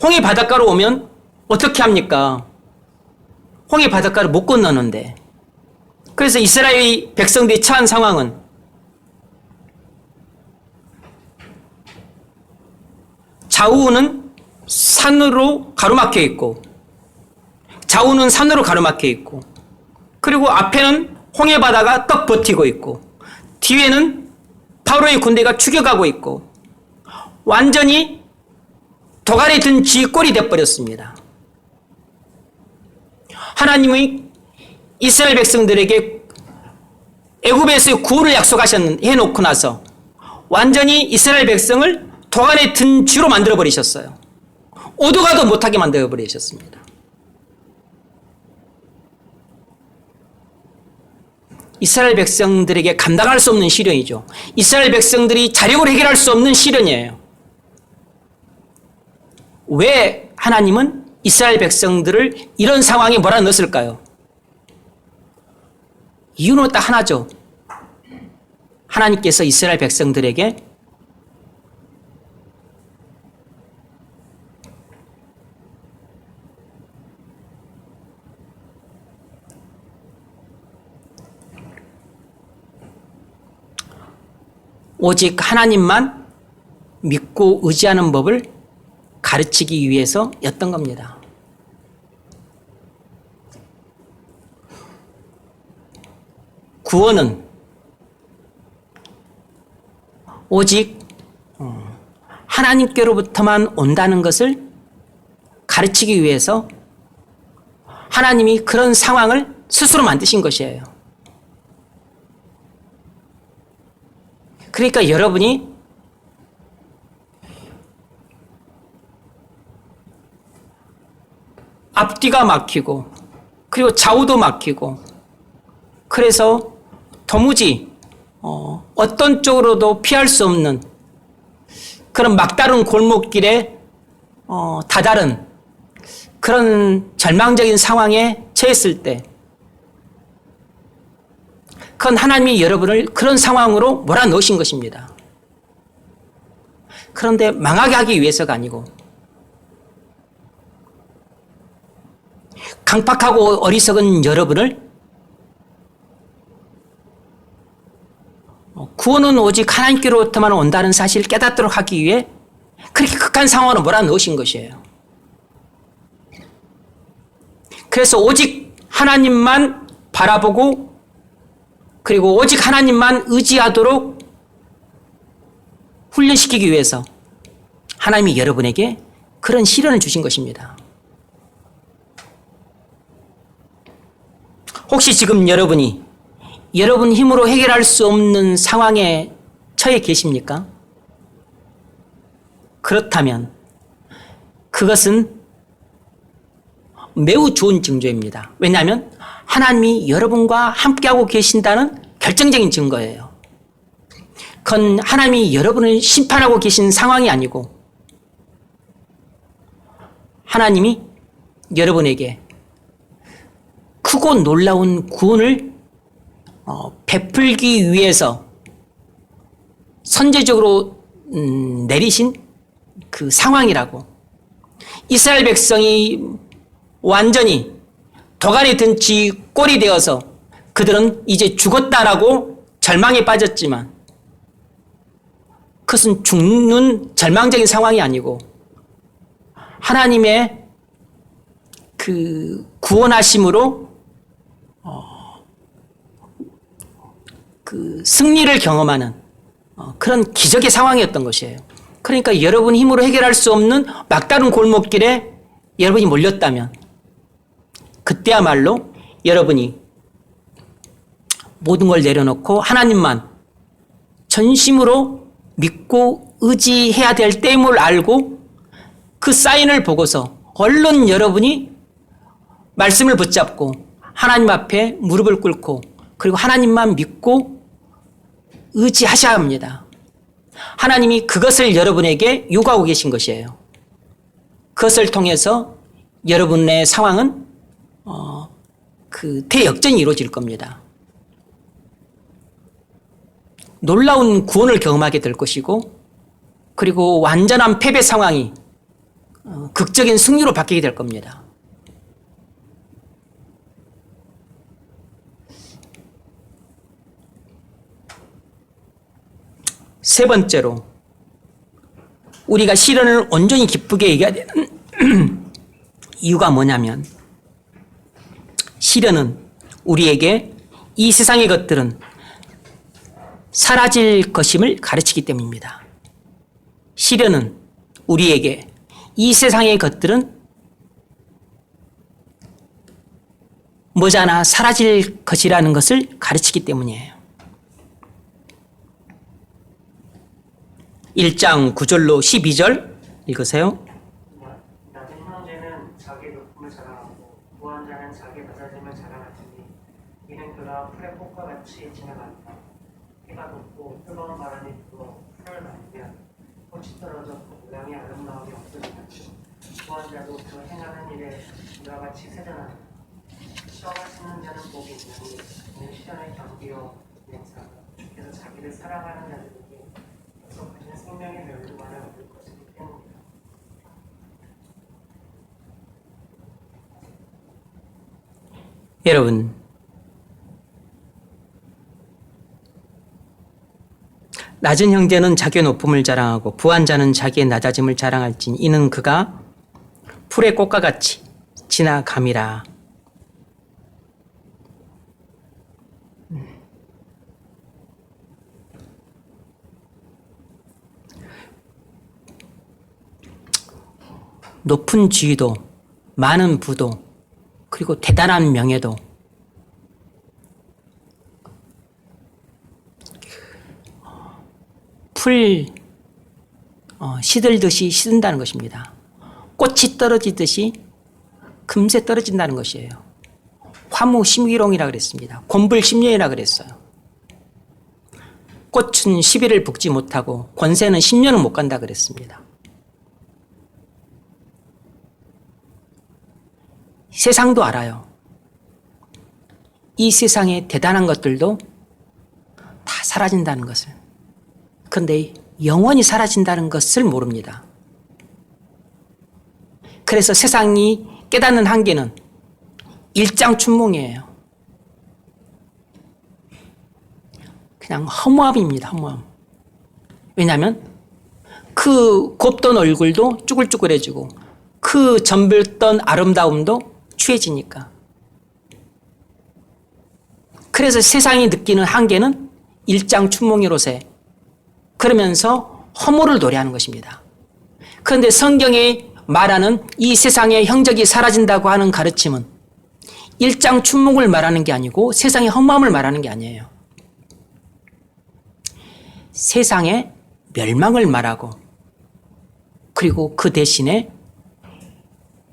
홍해 바닷가로 오면 어떻게 합니까? 홍해 바닷가를 못 건너는데. 그래서 이스라엘 백성들이 처한 상황은 좌우는 산으로 가로막혀 있고 좌우는 산으로 가로막혀 있고 그리고 앞에는 홍해 바다가 떡 버티고 있고 뒤에는 바로의 군대가 추격하고 있고 완전히 도갈에 든 쥐 꼴이 되어버렸습니다. 하나님이 이스라엘 백성들에게 애굽에서의 구원을 해놓고 나서 완전히 이스라엘 백성을 도갈에 든 쥐로 만들어버리셨어요. 오도가도 못하게 만들어버리셨습니다. 이스라엘 백성들에게 감당할 수 없는 시련이죠. 이스라엘 백성들이 자력으로 해결할 수 없는 시련이에요. 왜 하나님은 이스라엘 백성들을 이런 상황에 몰아넣었을까요? 이유는 딱 하나죠. 하나님께서 이스라엘 백성들에게 오직 하나님만 믿고 의지하는 법을 가르치기 위해서였던 겁니다. 구원은 오직 하나님께로부터만 온다는 것을 가르치기 위해서 하나님이 그런 상황을 스스로 만드신 것이에요. 그러니까 여러분이 앞뒤가 막히고 그리고 좌우도 막히고 그래서 도무지 어떤 쪽으로도 피할 수 없는 그런 막다른 골목길에 다다른 그런 절망적인 상황에 처했을 때 그건 하나님이 여러분을 그런 상황으로 몰아넣으신 것입니다. 그런데 망하게 하기 위해서가 아니고 강팍하고 어리석은 여러분을 구원은 오직 하나님께로부터만 온다는 사실을 깨닫도록 하기 위해 그렇게 극한 상황으로 몰아넣으신 것이에요. 그래서 오직 하나님만 바라보고 그리고 오직 하나님만 의지하도록 훈련시키기 위해서 하나님이 여러분에게 그런 시련을 주신 것입니다. 혹시 지금 여러분이 여러분 힘으로 해결할 수 없는 상황에 처해 계십니까? 그렇다면 그것은 매우 좋은 징조입니다. 왜냐하면 하나님이 여러분과 함께하고 계신다는 결정적인 증거예요. 그건 하나님이 여러분을 심판하고 계신 상황이 아니고 하나님이 여러분에게 크고 놀라운 구원을 베풀기 위해서 선제적으로 내리신 그 상황이라고. 이스라엘 백성이 완전히 도간에 든 지 꼴이 되어서 그들은 이제 죽었다라고 절망에 빠졌지만 그것은 죽는 절망적인 상황이 아니고 하나님의 그 구원하심으로 그 승리를 경험하는 그런 기적의 상황이었던 것이에요. 그러니까 여러분 힘으로 해결할 수 없는 막다른 골목길에 여러분이 몰렸다면 그때야말로 여러분이 모든 걸 내려놓고 하나님만 전심으로 믿고 의지해야 될 때임을 알고 그 사인을 보고서 얼른 여러분이 말씀을 붙잡고 하나님 앞에 무릎을 꿇고 그리고 하나님만 믿고 의지하셔야 합니다. 하나님이 그것을 여러분에게 요구하고 계신 것이에요. 그것을 통해서 여러분의 상황은 그 대역전이 이루어질 겁니다. 놀라운 구원을 경험하게 될 것이고 그리고 완전한 패배 상황이 극적인 승리로 바뀌게 될 겁니다. 세 번째로 우리가 시련을 온전히 기쁘게 얘기해야 되는 이유가 뭐냐면 시련은 우리에게 이 세상의 것들은 사라질 것임을 가르치기 때문입니다. 시련은 우리에게 이 세상의 것들은 머지않아 사라질 것이라는 것을 가르치기 때문이에요. 1장 9절로 12절 읽으세요. 낮은 형제는 자기 높음을 자랑하고 부한 자는 자기 낮아짐을 자랑하시니 이는 그가 풀의 꽃과 같이 지나간다. 해가 높고 뜨거운 바람이 불어 풀을 말리면 꽃이 떨어져 그 모양이 아름다움이 없어지겠죠. 부한 자도 그 행하는 일에 이와 같이 세전한다. 시험을 쓰는 자는 복이 있나니 그는 시련을 견디어 인사 주께서 자기를 사랑하는 자들에게 약속하신 생명의 멸류관을 얻을 것이기 때문이다. 여러분, 낮은 형제는 자기의 높음을 자랑하고 부한 자는 자기의 낮아짐을 자랑할지니 이는 그가 풀의 꽃과 같이 지나감이라. 높은 지위도, 많은 부도, 그리고 대단한 명예도 풀 시들듯이 시든다는 것입니다. 꽃이 떨어지듯이 금세 떨어진다는 것이에요. 화무 심기롱이라 그랬습니다. 곤불 10년이라 그랬어요. 꽃은 10일을 볶지 못하고 권세는 10년을 못 간다 그랬습니다. 세상도 알아요. 이 세상의 대단한 것들도 다 사라진다는 것을. 그런데 영원히 사라진다는 것을 모릅니다. 그래서 세상이 깨닫는 한계는 일장춘몽이에요. 그냥 허무함입니다. 허무함. 왜냐하면 그 곱던 얼굴도 쭈글쭈글해지고 그 점별던 아름다움도 취해지니까. 그래서 세상이 느끼는 한계는 일장춘몽이로세. 그러면서 허무를 노래하는 것입니다. 그런데 성경에 말하는 이 세상의 형적이 사라진다고 하는 가르침은 일장춘몽을 말하는 게 아니고 세상의 허무함을 말하는 게 아니에요. 세상의 멸망을 말하고 그리고 그 대신에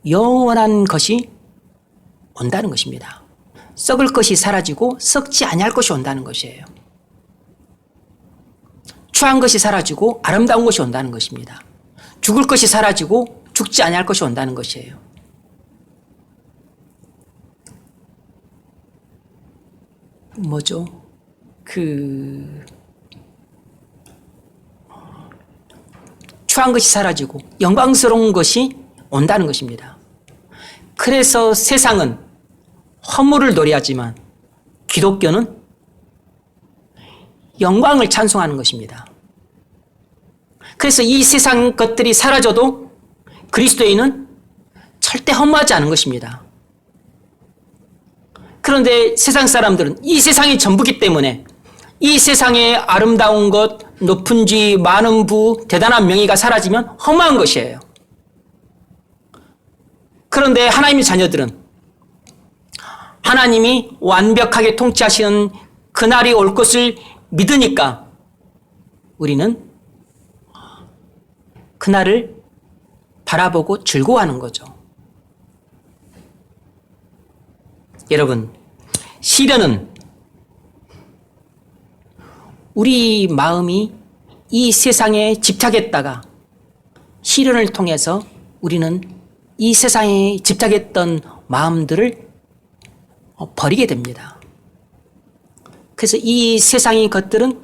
영원한 것이 온다는 것입니다. 썩을 것이 사라지고 썩지 아니할 것이 온다는 것이에요. 추한 것이 사라지고 아름다운 것이 온다는 것입니다. 죽을 것이 사라지고 죽지 아니할 것이 온다는 것이에요. 뭐죠? 추한 것이 사라지고 영광스러운 것이 온다는 것입니다. 그래서 세상은 허물을 노래하지만 기독교는 영광을 찬송하는 것입니다. 그래서 이 세상 것들이 사라져도 그리스도인은 절대 허무하지 않은 것입니다. 그런데 세상 사람들은 이 세상이 전부기 때문에 이 세상의 아름다운 것, 높은 지위, 많은 부, 대단한 명예가 사라지면 허무한 것이에요. 그런데 하나님의 자녀들은 하나님이 완벽하게 통치하시는 그날이 올 것을 믿으니까 우리는 그날을 바라보고 즐거워하는 거죠. 여러분, 시련은 우리 마음이 이 세상에 집착했다가 시련을 통해서 우리는 이 세상에 집착했던 마음들을 버리게 됩니다. 그래서 이 세상의 것들은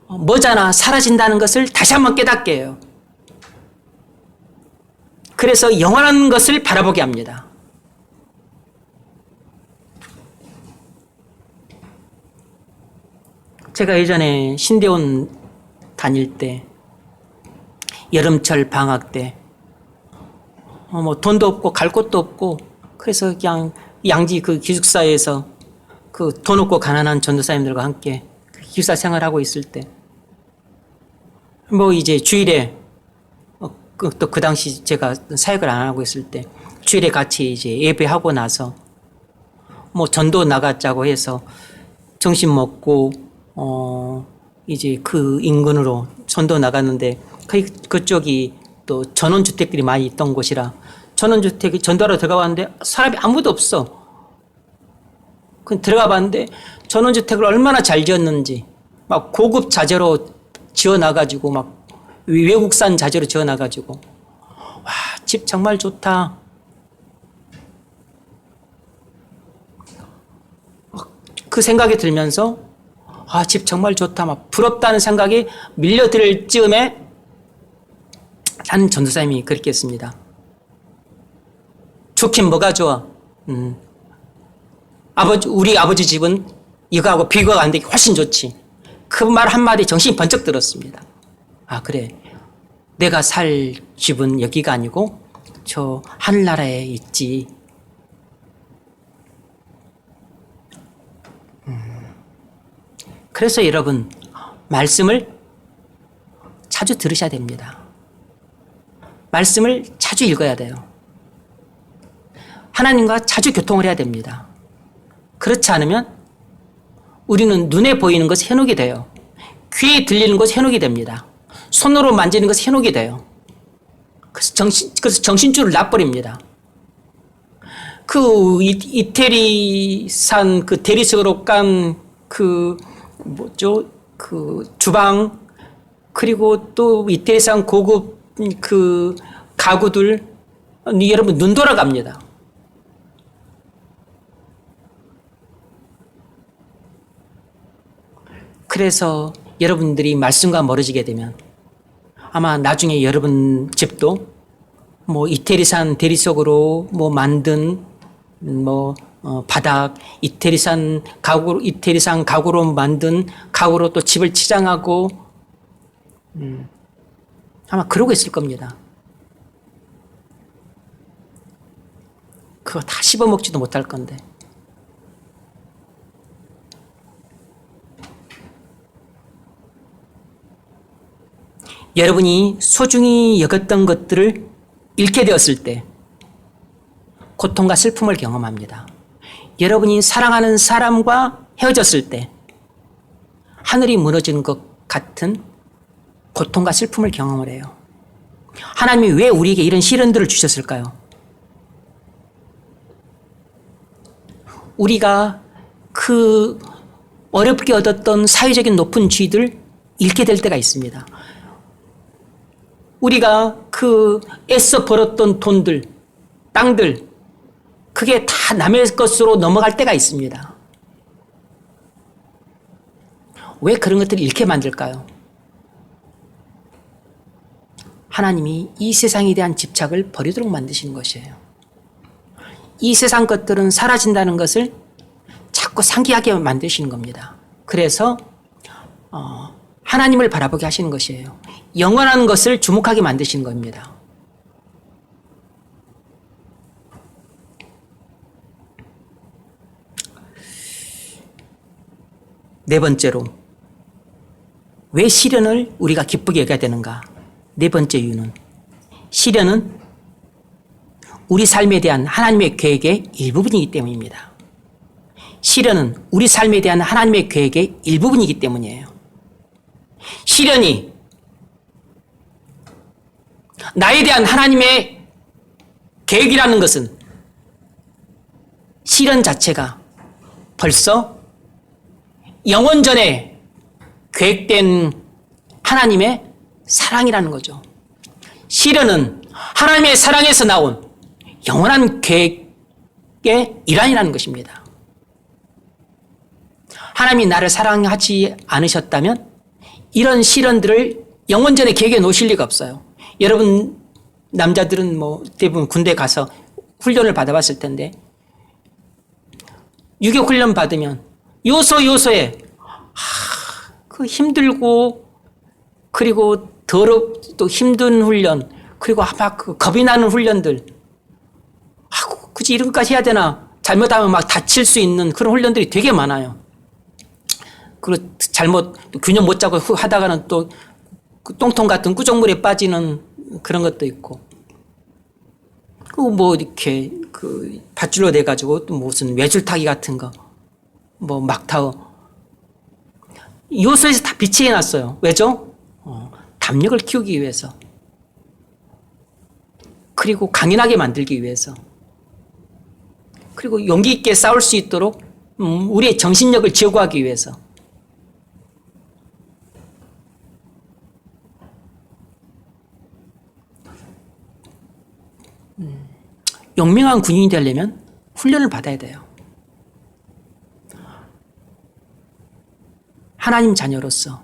머지않아 사라진다는 것을 다시 한번 깨닫게 해요. 그래서 영원한 것을 바라보게 합니다. 제가 예전에 신대원 다닐 때 여름철 방학 때 돈도 없고 갈 곳도 없고 그래서 그냥 양지 그 기숙사에서 그 돈 없고 가난한 전도사님들과 함께 그 기숙사 생활하고 있을 때 이제 주일에 또 그 당시 제가 사역을 안 하고 있을 때 주일에 같이 이제 예배하고 나서 전도 나가자고 해서 점심 먹고 이제 그 인근으로 전도 나갔는데 그쪽이 또 전원주택들이 많이 있던 곳이라 전원주택 전도하러 들어가 봤는데 사람이 아무도 없어. 들어가 봤는데 전원주택을 얼마나 잘 지었는지 막 고급 자재로 지어놔가지고 막 외국산 자재로 지어놔가지고 와, 집 정말 좋다. 그 생각이 들면서 집 정말 좋다. 막 부럽다는 생각이 밀려들 즈음에 한 전도사님이 그렇게 했습니다. 좋긴 뭐가 좋아. 우리 아버지 집은 이거하고 비교가 안 되게 훨씬 좋지. 그 말 한마디에 정신이 번쩍 들었습니다. 아, 그래. 내가 살 집은 여기가 아니고 저 하늘나라에 있지. 그래서 여러분, 말씀을 자주 들으셔야 됩니다. 말씀을 자주 읽어야 돼요. 하나님과 자주 교통을 해야 됩니다. 그렇지 않으면 우리는 눈에 보이는 것이 현혹이 돼요. 귀에 들리는 것이 현혹이 됩니다. 손으로 만지는 것이 현혹이 돼요. 그래서 정신줄을 놔버립니다. 그 이태리산 그 대리석으로 깐 그 뭐죠? 그 주방, 그리고 또 이태리산 고급 그 가구들, 여러분 눈 돌아갑니다. 그래서 여러분들이 말씀과 멀어지게 되면 아마 나중에 여러분 집도 뭐 이태리산 대리석으로 뭐 만든 뭐 바닥, 이태리산 가구로 만든 가구로 또 집을 치장하고 아마 그러고 있을 겁니다. 그거 다 씹어먹지도 못할 건데. 여러분이 소중히 여겼던 것들을 잃게 되었을 때 고통과 슬픔을 경험합니다. 여러분이 사랑하는 사람과 헤어졌을 때 하늘이 무너지는 것 같은 고통과 슬픔을 경험을 해요. 하나님이 왜 우리에게 이런 시련들을 주셨을까요? 우리가 그 어렵게 얻었던 사회적인 높은 지위들 잃게 될 때가 있습니다. 우리가 그 애써 벌었던 돈들, 땅들, 그게 다 남의 것으로 넘어갈 때가 있습니다. 왜 그런 것들을 잃게 만들까요? 하나님이 이 세상에 대한 집착을 버리도록 만드시는 것이에요. 이 세상 것들은 사라진다는 것을 자꾸 상기하게 만드시는 겁니다. 그래서 하나님을 바라보게 하시는 것이에요. 영원한 것을 주목하게 만드시는 겁니다. 네 번째로, 왜 시련을 우리가 기쁘게 여겨야 되는가? 네 번째 이유는, 시련은 우리 삶에 대한 하나님의 계획의 일부분이기 때문입니다. 시련은 우리 삶에 대한 하나님의 계획의 일부분이기 때문이에요. 시련이 나에 대한 하나님의 계획이라는 것은 시련 자체가 벌써 영원 전에 계획된 하나님의 사랑이라는 거죠. 시련은 하나님의 사랑에서 나온 영원한 계획의 일환이라는 것입니다. 하나님이 나를 사랑하지 않으셨다면 이런 시련들을 영원 전에 계획해 놓으실 리가 없어요. 여러분 남자들은 뭐 대부분 군대 가서 훈련을 받아봤을 텐데, 유격 훈련 받으면 요소에 그 힘들고 그리고 더럽고 힘든 훈련, 그리고 막 그 겁이 나는 훈련들, 굳이 이런 것까지 해야 되나, 잘못하면 막 다칠 수 있는 그런 훈련들이 되게 많아요. 그리고 잘못 균형 못 잡고 하다가는 또 그 똥통 같은 꾸정물에 빠지는 그런 것도 있고, 그 뭐 이렇게 그 밧줄로 돼 가지고 또 무슨 외줄타기 같은 거, 뭐 막타워, 요소에서 다 비치해 놨어요. 왜죠? 담력을 키우기 위해서, 그리고 강인하게 만들기 위해서, 그리고 용기 있게 싸울 수 있도록 우리의 정신력을 제고하기 위해서. 용맹한 군인이 되려면 훈련을 받아야 돼요. 하나님 자녀로서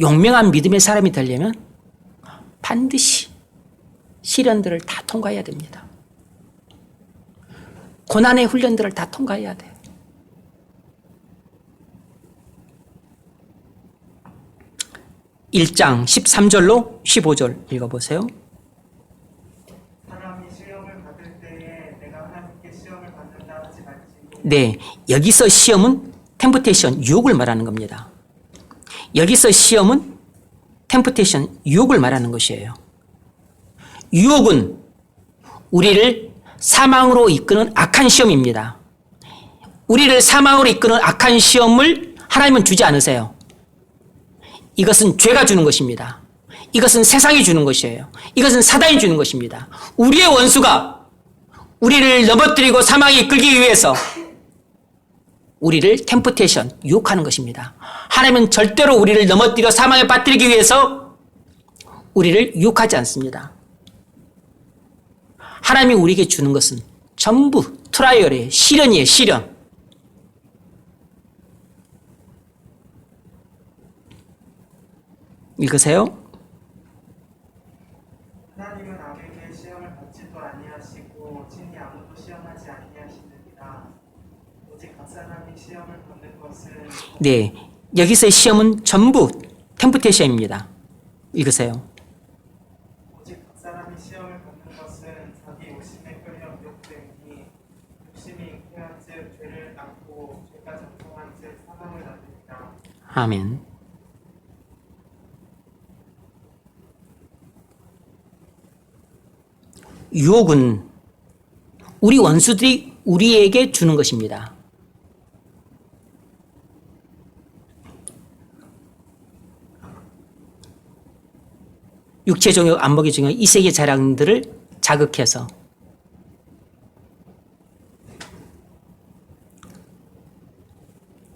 용맹한 믿음의 사람이 되려면 반드시 시련들을 다 통과해야 됩니다. 고난의 훈련들을 다 통과해야 돼요. 1장 13절로 15절 읽어보세요. 사람이 시험을 받을 때에 내가 하나님께 시험을 받는다 하지 말지니 네, 여기서 시험은 템프테이션, 유혹을 말하는 겁니다. 여기서 시험은 템프테이션, 유혹을 말하는 것이에요. 유혹은 우리를 사망으로 이끄는 악한 시험입니다. 우리를 사망으로 이끄는 악한 시험을 하나님은 주지 않으세요. 이것은 죄가 주는 것입니다. 이것은 세상이 주는 것이에요. 이것은 사단이 주는 것입니다. 우리의 원수가 우리를 넘어뜨리고 사망에 이끌기 위해서 우리를 템프테이션, 유혹하는 것입니다. 하나님은 절대로 우리를 넘어뜨려 사망에 빠뜨리기 위해서 우리를 유혹하지 않습니다. 하나님이 우리에게 주는 것은 전부 트라이얼이에요. 시련이에요. 시련. 읽으세요. 하나님은 악에게 시험을 받지도 아니하시고 친히 아무도 시험하지 아니하시느니라. 오직 각 사람이 시험을 받는 것은 네, 여기서의 시험은 전부 템프테이션입니다. 읽으세요. 오직 각 사람이 시험을 받는 것은 자기 욕심에 끌려 미혹되니 욕심이 잉태한즉 죄를 낳고 죄가 작동한즉 사망을 낳느니라. 아멘. 유혹은 우리 원수들이 우리에게 주는 것입니다. 육체 종욕, 안목의 종욕, 이 세계 자랑들을 자극해서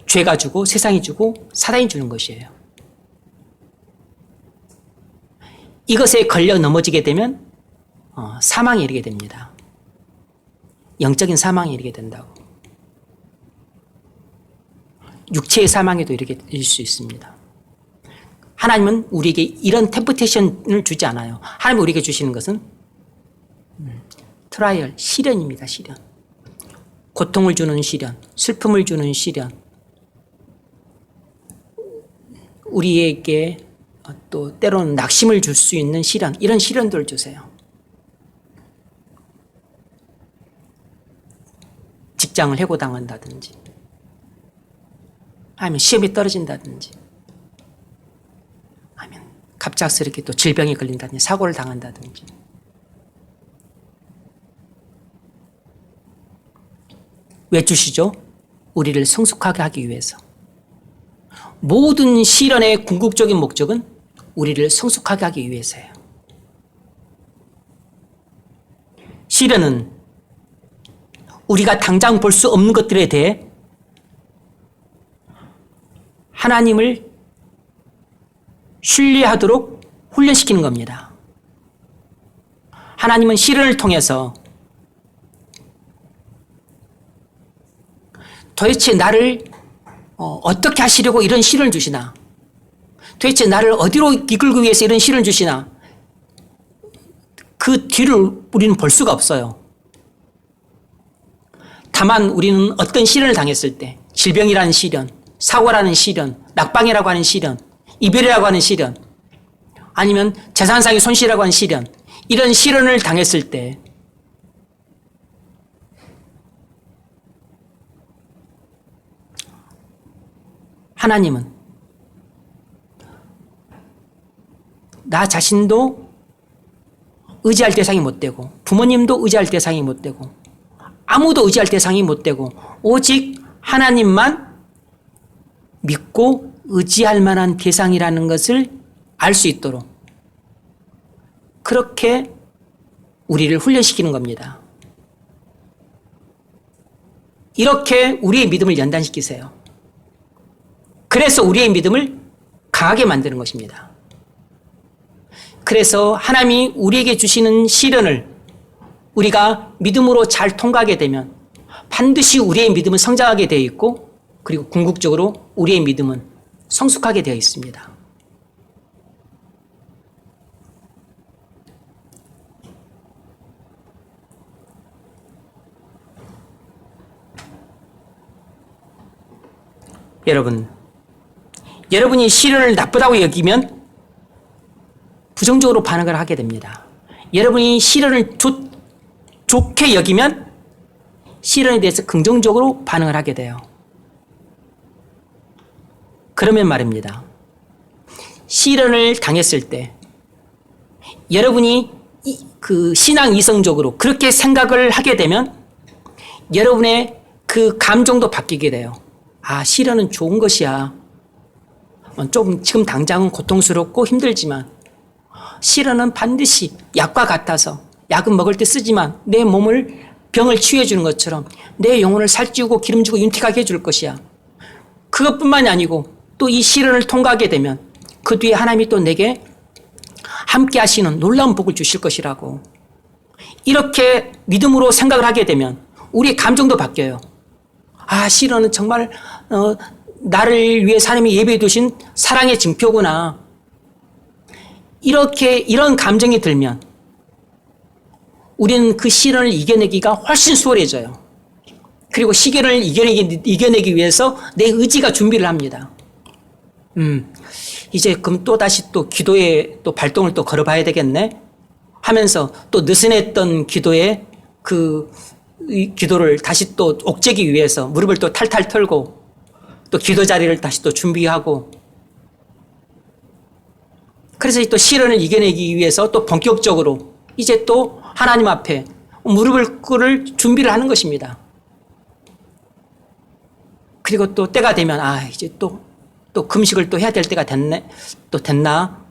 죄가 주고 세상이 주고 사단이 주는 것이에요. 이것에 걸려 넘어지게 되면 사망에 이르게 됩니다. 영적인 사망에 이르게 된다고. 육체의 사망에도 이르게 될 수 있습니다. 하나님은 우리에게 이런 템프테이션을 주지 않아요. 하나님이 우리에게 주시는 것은 트라이얼, 시련입니다. 시련. 고통을 주는 시련, 슬픔을 주는 시련. 우리에게 또 때로는 낙심을 줄 수 있는 시련, 이런 시련들을 주세요. 직장을 해고당한다든지 아니면 시험에 떨어진다든지 아니면 갑작스럽게 또 질병에 걸린다든지 사고를 당한다든지 왜 주시죠? 우리를 성숙하게 하기 위해서. 모든 시련의 궁극적인 목적은 우리를 성숙하게 하기 위해서예요. 시련은 우리가 당장 볼 수 없는 것들에 대해 하나님을 신뢰하도록 훈련시키는 겁니다. 하나님은 시련을 통해서 도대체 나를 어떻게 하시려고 이런 시련을 주시나? 도대체 나를 어디로 이끌기 위해서 이런 시련을 주시나? 그 뒤를 우리는 볼 수가 없어요. 다만 우리는 어떤 시련을 당했을 때, 질병이라는 시련, 사고라는 시련, 낙방이라고 하는 시련, 이별이라고 하는 시련, 아니면 재산상의 손실이라고 하는 시련, 이런 시련을 당했을 때 하나님은 나 자신도 의지할 대상이 못 되고 부모님도 의지할 대상이 못 되고 아무도 의지할 대상이 못 되고 오직 하나님만 믿고 의지할 만한 대상이라는 것을 알 수 있도록 그렇게 우리를 훈련시키는 겁니다. 이렇게 우리의 믿음을 연단시키세요. 그래서 우리의 믿음을 강하게 만드는 것입니다. 그래서 하나님이 우리에게 주시는 시련을 우리가 믿음으로 잘 통과하게 되면 반드시 우리의 믿음은 성장하게 되어 있고 그리고 궁극적으로 우리의 믿음은 성숙하게 되어 있습니다. 여러분이 시련을 나쁘다고 여기면 부정적으로 반응을 하게 됩니다. 여러분이 시련을 좋게 여기면 시련에 대해서 긍정적으로 반응을 하게 돼요. 그러면 말입니다. 시련을 당했을 때 여러분이 그 신앙 이성적으로 그렇게 생각을 하게 되면 여러분의 그 감정도 바뀌게 돼요. 아, 시련은 좋은 것이야. 좀 지금 당장은 고통스럽고 힘들지만 시련은 반드시 약과 같아서 약은 먹을 때 쓰지만 내 몸을 병을 치유해 주는 것처럼 내 영혼을 살찌우고 기름지고 윤택하게 해줄 것이야. 그것뿐만이 아니고 또 이 시련을 통과하게 되면 그 뒤에 하나님이 또 내게 함께 하시는 놀라운 복을 주실 것이라고. 이렇게 믿음으로 생각을 하게 되면 우리의 감정도 바뀌어요. 아, 시련은 정말 나를 위해 하나님이 예배해 두신 사랑의 징표구나. 이런 감정이 들면 우리는 그 시련을 이겨내기가 훨씬 수월해져요. 그리고 시련을 이겨내기 위해서 내 의지가 준비를 합니다. 이제 그럼 또 다시 또 기도에 또 발동을 또 걸어봐야 되겠네 하면서 또 느슨했던 기도에 그 기도를 다시 또 옥죄기 위해서 무릎을 또 탈탈 털고 또 기도 자리를 다시 또 준비하고, 그래서 또 시련을 이겨내기 위해서 또 본격적으로 이제 또 하나님 앞에 무릎을 꿇을 준비를 하는 것입니다. 그리고 또 때가 되면 아, 이제 또 금식을 또 해야 될 때가 됐나?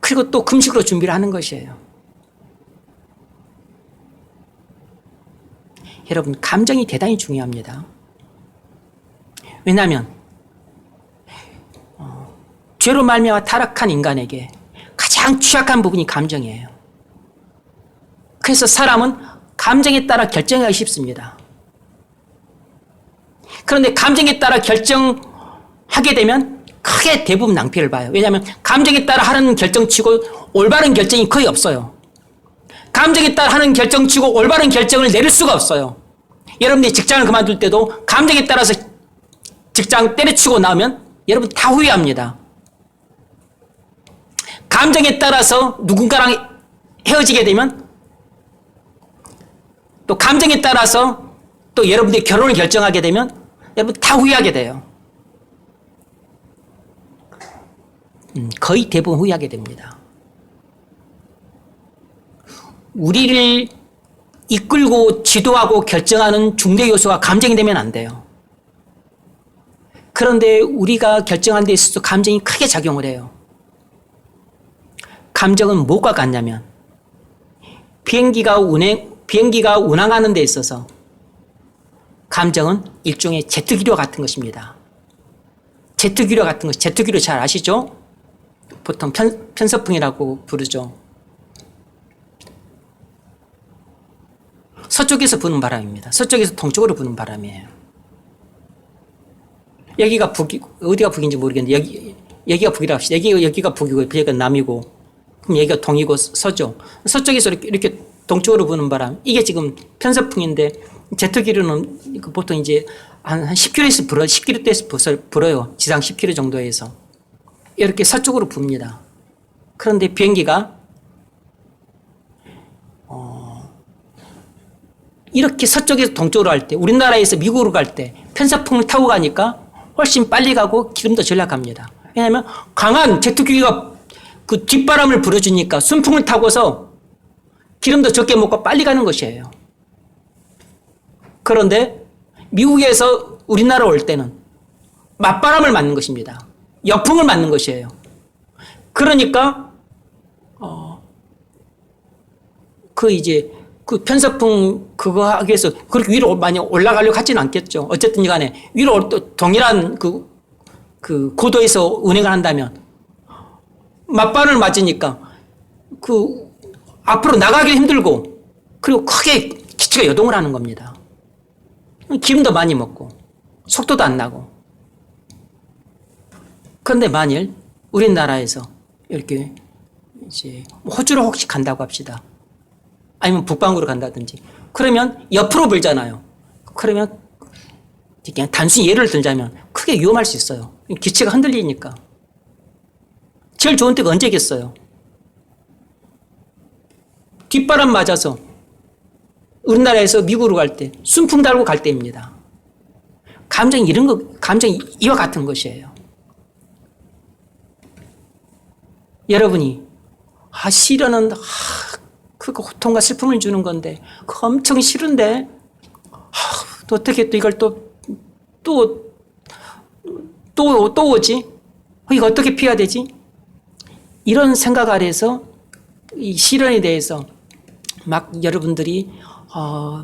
그리고 또 금식으로 준비를 하는 것이에요. 여러분, 감정이 대단히 중요합니다. 왜냐하면 죄로 말미암아 타락한 인간에게 가장 취약한 부분이 감정이에요. 그래서 사람은 감정에 따라 결정하기 쉽습니다. 그런데 감정에 따라 결정하게 되면 크게 대부분 낭패를 봐요. 왜냐하면 감정에 따라 하는 결정치고 올바른 결정이 거의 없어요. 감정에 따라 하는 결정치고 올바른 결정을 내릴 수가 없어요. 여러분들이 직장을 그만둘 때도 감정에 따라서 직장 때려치고 나오면 여러분 다 후회합니다. 감정에 따라서 누군가랑 헤어지게 되면 또 감정에 따라서 또 여러분들이 결혼을 결정하게 되면 여러분 다 후회하게 돼요. 거의 대부분 후회하게 됩니다. 우리를 이끌고 지도하고 결정하는 중대 요소가 감정이 되면 안 돼요. 그런데 우리가 결정한 데 있어서 감정이 크게 작용을 해요. 감정은 뭐가 같냐면 비행기가 운항하는 데 있어서 감정은 일종의 제트기류 같은 것입니다. 제트기류 같은 것, 제트기류 잘 아시죠? 보통 편서풍이라고 부르죠. 서쪽에서 부는 바람입니다. 서쪽에서 동쪽으로 부는 바람이에요. 여기가 어디가 북인지 모르겠는데 여기가 북이라고 합시다. 여기가 북이고 여기가 남이고 그럼 여기가 동이고 서죠. 서쪽에서 이렇게 동쪽으로 부는 바람, 이게 지금 편서풍인데 제트기류는 보통 이제 한 10km에서 10km대에서 불어요. 지상 10km 정도에서 이렇게 서쪽으로 붑니다. 그런데 비행기가 이렇게 서쪽에서 동쪽으로 갈 때, 우리나라에서 미국으로 갈 때 편서풍을 타고 가니까 훨씬 빨리 가고 기름도 절약합니다. 왜냐하면 강한 제트기류가 그 뒷바람을 불어주니까 순풍을 타고서 기름도 적게 먹고 빨리 가는 것이에요. 그런데 미국에서 우리나라 올 때는 맞바람을 맞는 것입니다. 역풍을 맞는 것이에요. 그러니까 그 편서풍 그거 하기 위해서 그렇게 위로 많이 올라가려고 하지는 않겠죠. 어쨌든 간에 위로 또 동일한 그 고도에서 운행을 한다면 맞바람을 맞으니까 그 앞으로 나가기 힘들고 그리고 크게 기체가 요동을 하는 겁니다. 기름도 많이 먹고 속도도 안 나고. 그런데 만일 우리나라에서 이렇게 이제 호주로 혹시 간다고 합시다. 아니면 북방구로 간다든지. 그러면 옆으로 불잖아요. 그러면 그냥 단순히 예를 들자면 크게 위험할 수 있어요. 기체가 흔들리니까. 제일 좋은 때가 언제겠어요? 뒷바람 맞아서 우리나라에서 미국으로 갈 때, 순풍 달고 갈 때입니다. 감정이 감정이 이와 같은 것이에요. 여러분이, 시련은, 그 고통과 슬픔을 주는 건데, 그거 엄청 싫은데, 또 어떻게 또 이걸 또 오지? 이거 어떻게 피해야 되지? 이런 생각 아래서 이 시련에 대해서 막 여러분들이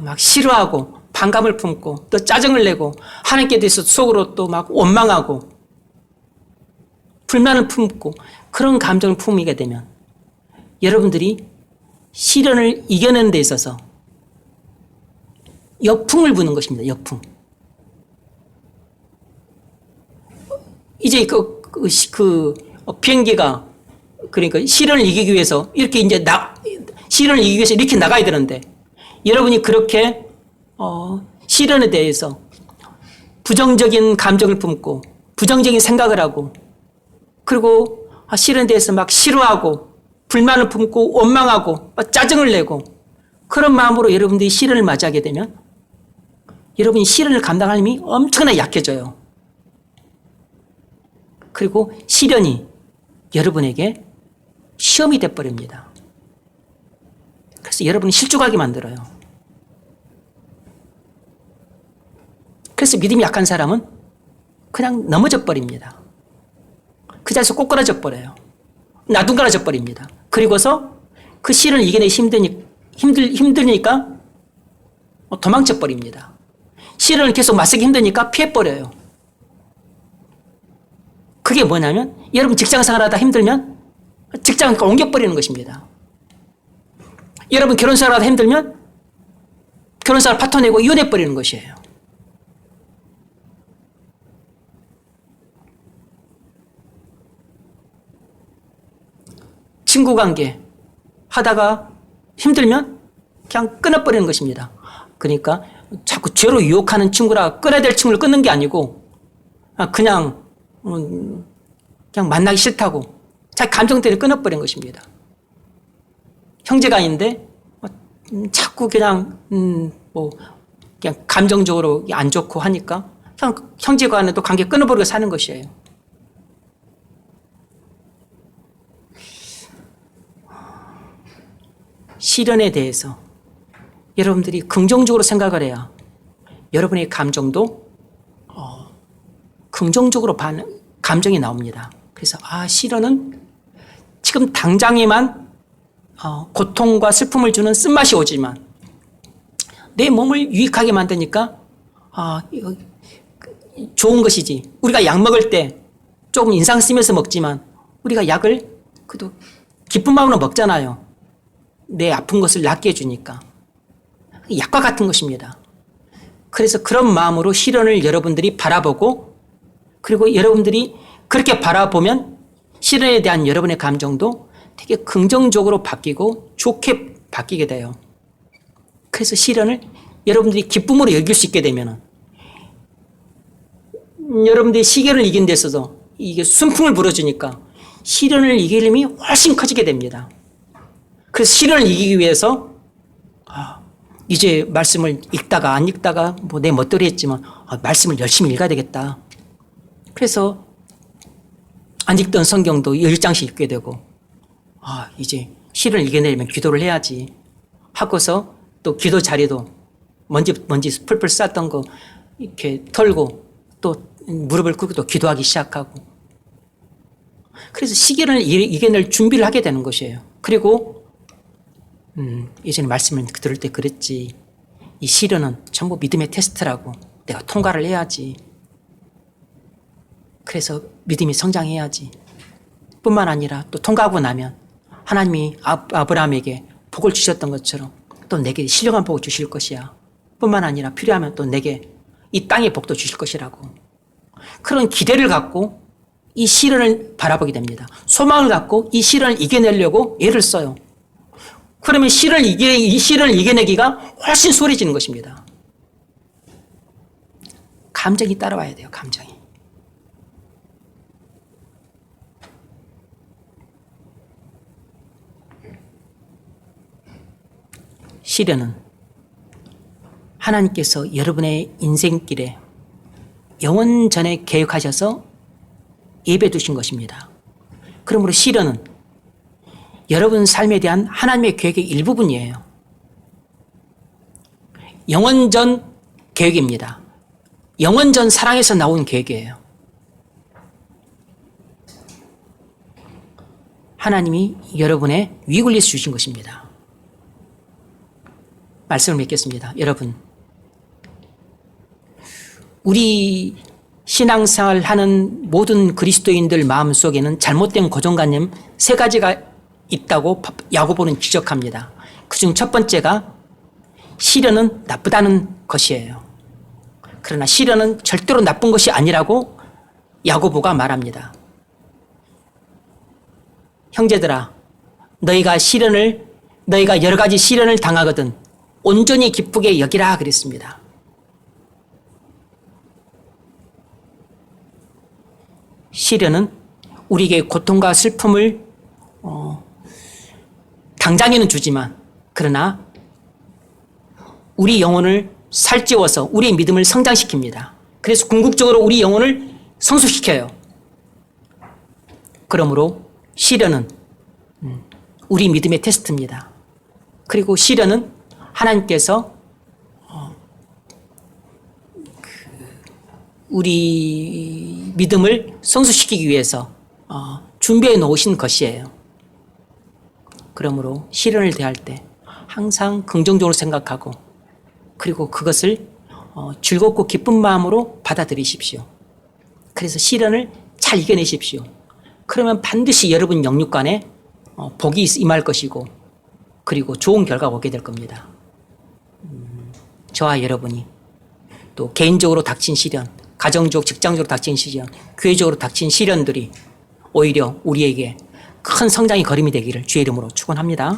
막 싫어하고 반감을 품고 또 짜증을 내고 하나님께 대해서 속으로 또 막 원망하고 불만을 품고 그런 감정을 품게 되면 여러분들이 시련을 이겨내는 데 있어서 역풍을 부는 것입니다. 역풍. 이제 비행기가 그러니까 시련을 이기기 위해서 이렇게 이제 시련을 이기기 위해서 이렇게 나가야 되는데 여러분이 그렇게 시련에 대해서 부정적인 감정을 품고 부정적인 생각을 하고 그리고 시련에 대해서 막 싫어하고 불만을 품고 원망하고 짜증을 내고 그런 마음으로 여러분들이 시련을 맞이하게 되면 여러분이 시련을 감당할 힘이 엄청나게 약해져요. 그리고 시련이 여러분에게 시험이 돼버립니다. 그래서 여러분이 실족하게 만들어요. 그래서 믿음이 약한 사람은 그냥 넘어져 버립니다. 그 자리에서 꼬꾸라져 버려요. 나둥가라져 버립니다. 그리고서 그 시련을 이겨내기 힘드니까 도망쳐 버립니다. 시련을 계속 맞서기 힘드니까 피해버려요. 그게 뭐냐면 여러분 직장생활 하다 힘들면 직장을 옮겨버리는 것입니다. 여러분 결혼생활 하다 힘들면 결혼생활 파토 내고 이혼해버리는 것이에요. 친구관계 하다가 힘들면 그냥 끊어버리는 것입니다. 그러니까 자꾸 죄로 유혹하는 친구라 끊어야 될 친구를 끊는 게 아니고 그냥 만나기 싫다고 자기 감정 때문에 끊어버린 것입니다. 형제간인데 자꾸 그냥 감정적으로 안 좋고 하니까 그냥 형제간에도 관계 끊어버리고 사는 것이에요. 시련에 대해서 여러분들이 긍정적으로 생각을 해야 여러분의 감정도 긍정적으로 감정이 나옵니다. 그래서 시련은 지금 당장에만 고통과 슬픔을 주는 쓴맛이 오지만 내 몸을 유익하게 만드니까 좋은 것이지. 우리가 약 먹을 때 조금 인상 쓰면서 먹지만 우리가 약을 그래도 기쁜 마음으로 먹잖아요. 내 아픈 것을 낫게 해주니까. 약과 같은 것입니다. 그래서 그런 마음으로 시련을 여러분들이 바라보고 그리고 여러분들이 그렇게 바라보면 시련에 대한 여러분의 감정도 되게 긍정적으로 바뀌고 좋게 바뀌게 돼요. 그래서 시련을 여러분들이 기쁨으로 여길 수 있게 되면 여러분들이 시련을 이긴 데 있어서 이게 순풍을 불어주니까 시련을 이길 힘이 훨씬 커지게 됩니다. 그래서 시련을 이기기 위해서 이제 말씀을 읽다가 안 읽다가 내 멋대로 했지만 말씀을 열심히 읽어야 되겠다. 그래서 안 읽던 성경도 10장씩 읽게 되고 이제 시련을 이겨내려면 기도를 해야지 하고서 또 기도 자리도 먼지 풀풀 쌓던 거 이렇게 털고 또 무릎을 꿇고 또 기도하기 시작하고 그래서 시련을 이겨낼 준비를 하게 되는 것이에요. 그리고 예전에 말씀을 들을 때 그랬지. 이 시련은 전부 믿음의 테스트라고. 내가 통과를 해야지. 그래서 믿음이 성장해야지. 뿐만 아니라 또 통과하고 나면 하나님이 아브라함에게 복을 주셨던 것처럼 또 내게 신령한 복을 주실 것이야. 뿐만 아니라 필요하면 또 내게 이 땅의 복도 주실 것이라고. 그런 기대를 갖고 이 시련을 바라보게 됩니다. 소망을 갖고 이 시련을 이겨내려고 애를 써요. 그러면 이 시련을 이겨내기가 훨씬 수월해지는 것입니다. 감정이 따라와야 돼요, 감정이. 시련은 하나님께서 여러분의 인생길에 영원전에 계획하셔서 예배 두신 것입니다. 그러므로 시련은 여러분 삶에 대한 하나님의 계획의 일부분이에요. 영원전 계획입니다. 영원전 사랑에서 나온 계획이에요. 하나님이 여러분의 위글리스 주신 것입니다. 말씀을 맺겠습니다. 여러분, 우리 신앙생활 하는 모든 그리스도인들 마음속에는 잘못된 고정관념 3가지가 있다고 야고보는 지적합니다. 그중 첫 번째가 시련은 나쁘다는 것이에요. 그러나 시련은 절대로 나쁜 것이 아니라고 야고보가 말합니다. 형제들아, 너희가 여러 가지 시련을 당하거든 온전히 기쁘게 여기라 그랬습니다. 시련은 우리에게 고통과 슬픔을 당장에는 주지만 그러나 우리 영혼을 살찌워서 우리의 믿음을 성장시킵니다. 그래서 궁극적으로 우리 영혼을 성숙시켜요. 그러므로 시련은 우리 믿음의 테스트입니다. 그리고 시련은 하나님께서 우리 믿음을 성숙시키기 위해서 준비해 놓으신 것이에요. 그러므로 시련을 대할 때 항상 긍정적으로 생각하고 그리고 그것을 즐겁고 기쁜 마음으로 받아들이십시오. 그래서 시련을 잘 이겨내십시오. 그러면 반드시 여러분 영육간에 복이 임할 것이고 그리고 좋은 결과가 오게 될 겁니다. 저와 여러분이 또 개인적으로 닥친 시련, 가정적, 직장적으로 닥친 시련, 교회적으로 닥친 시련들이 오히려 우리에게 큰 성장의 걸음이 되기를 주의 이름으로 축원합니다.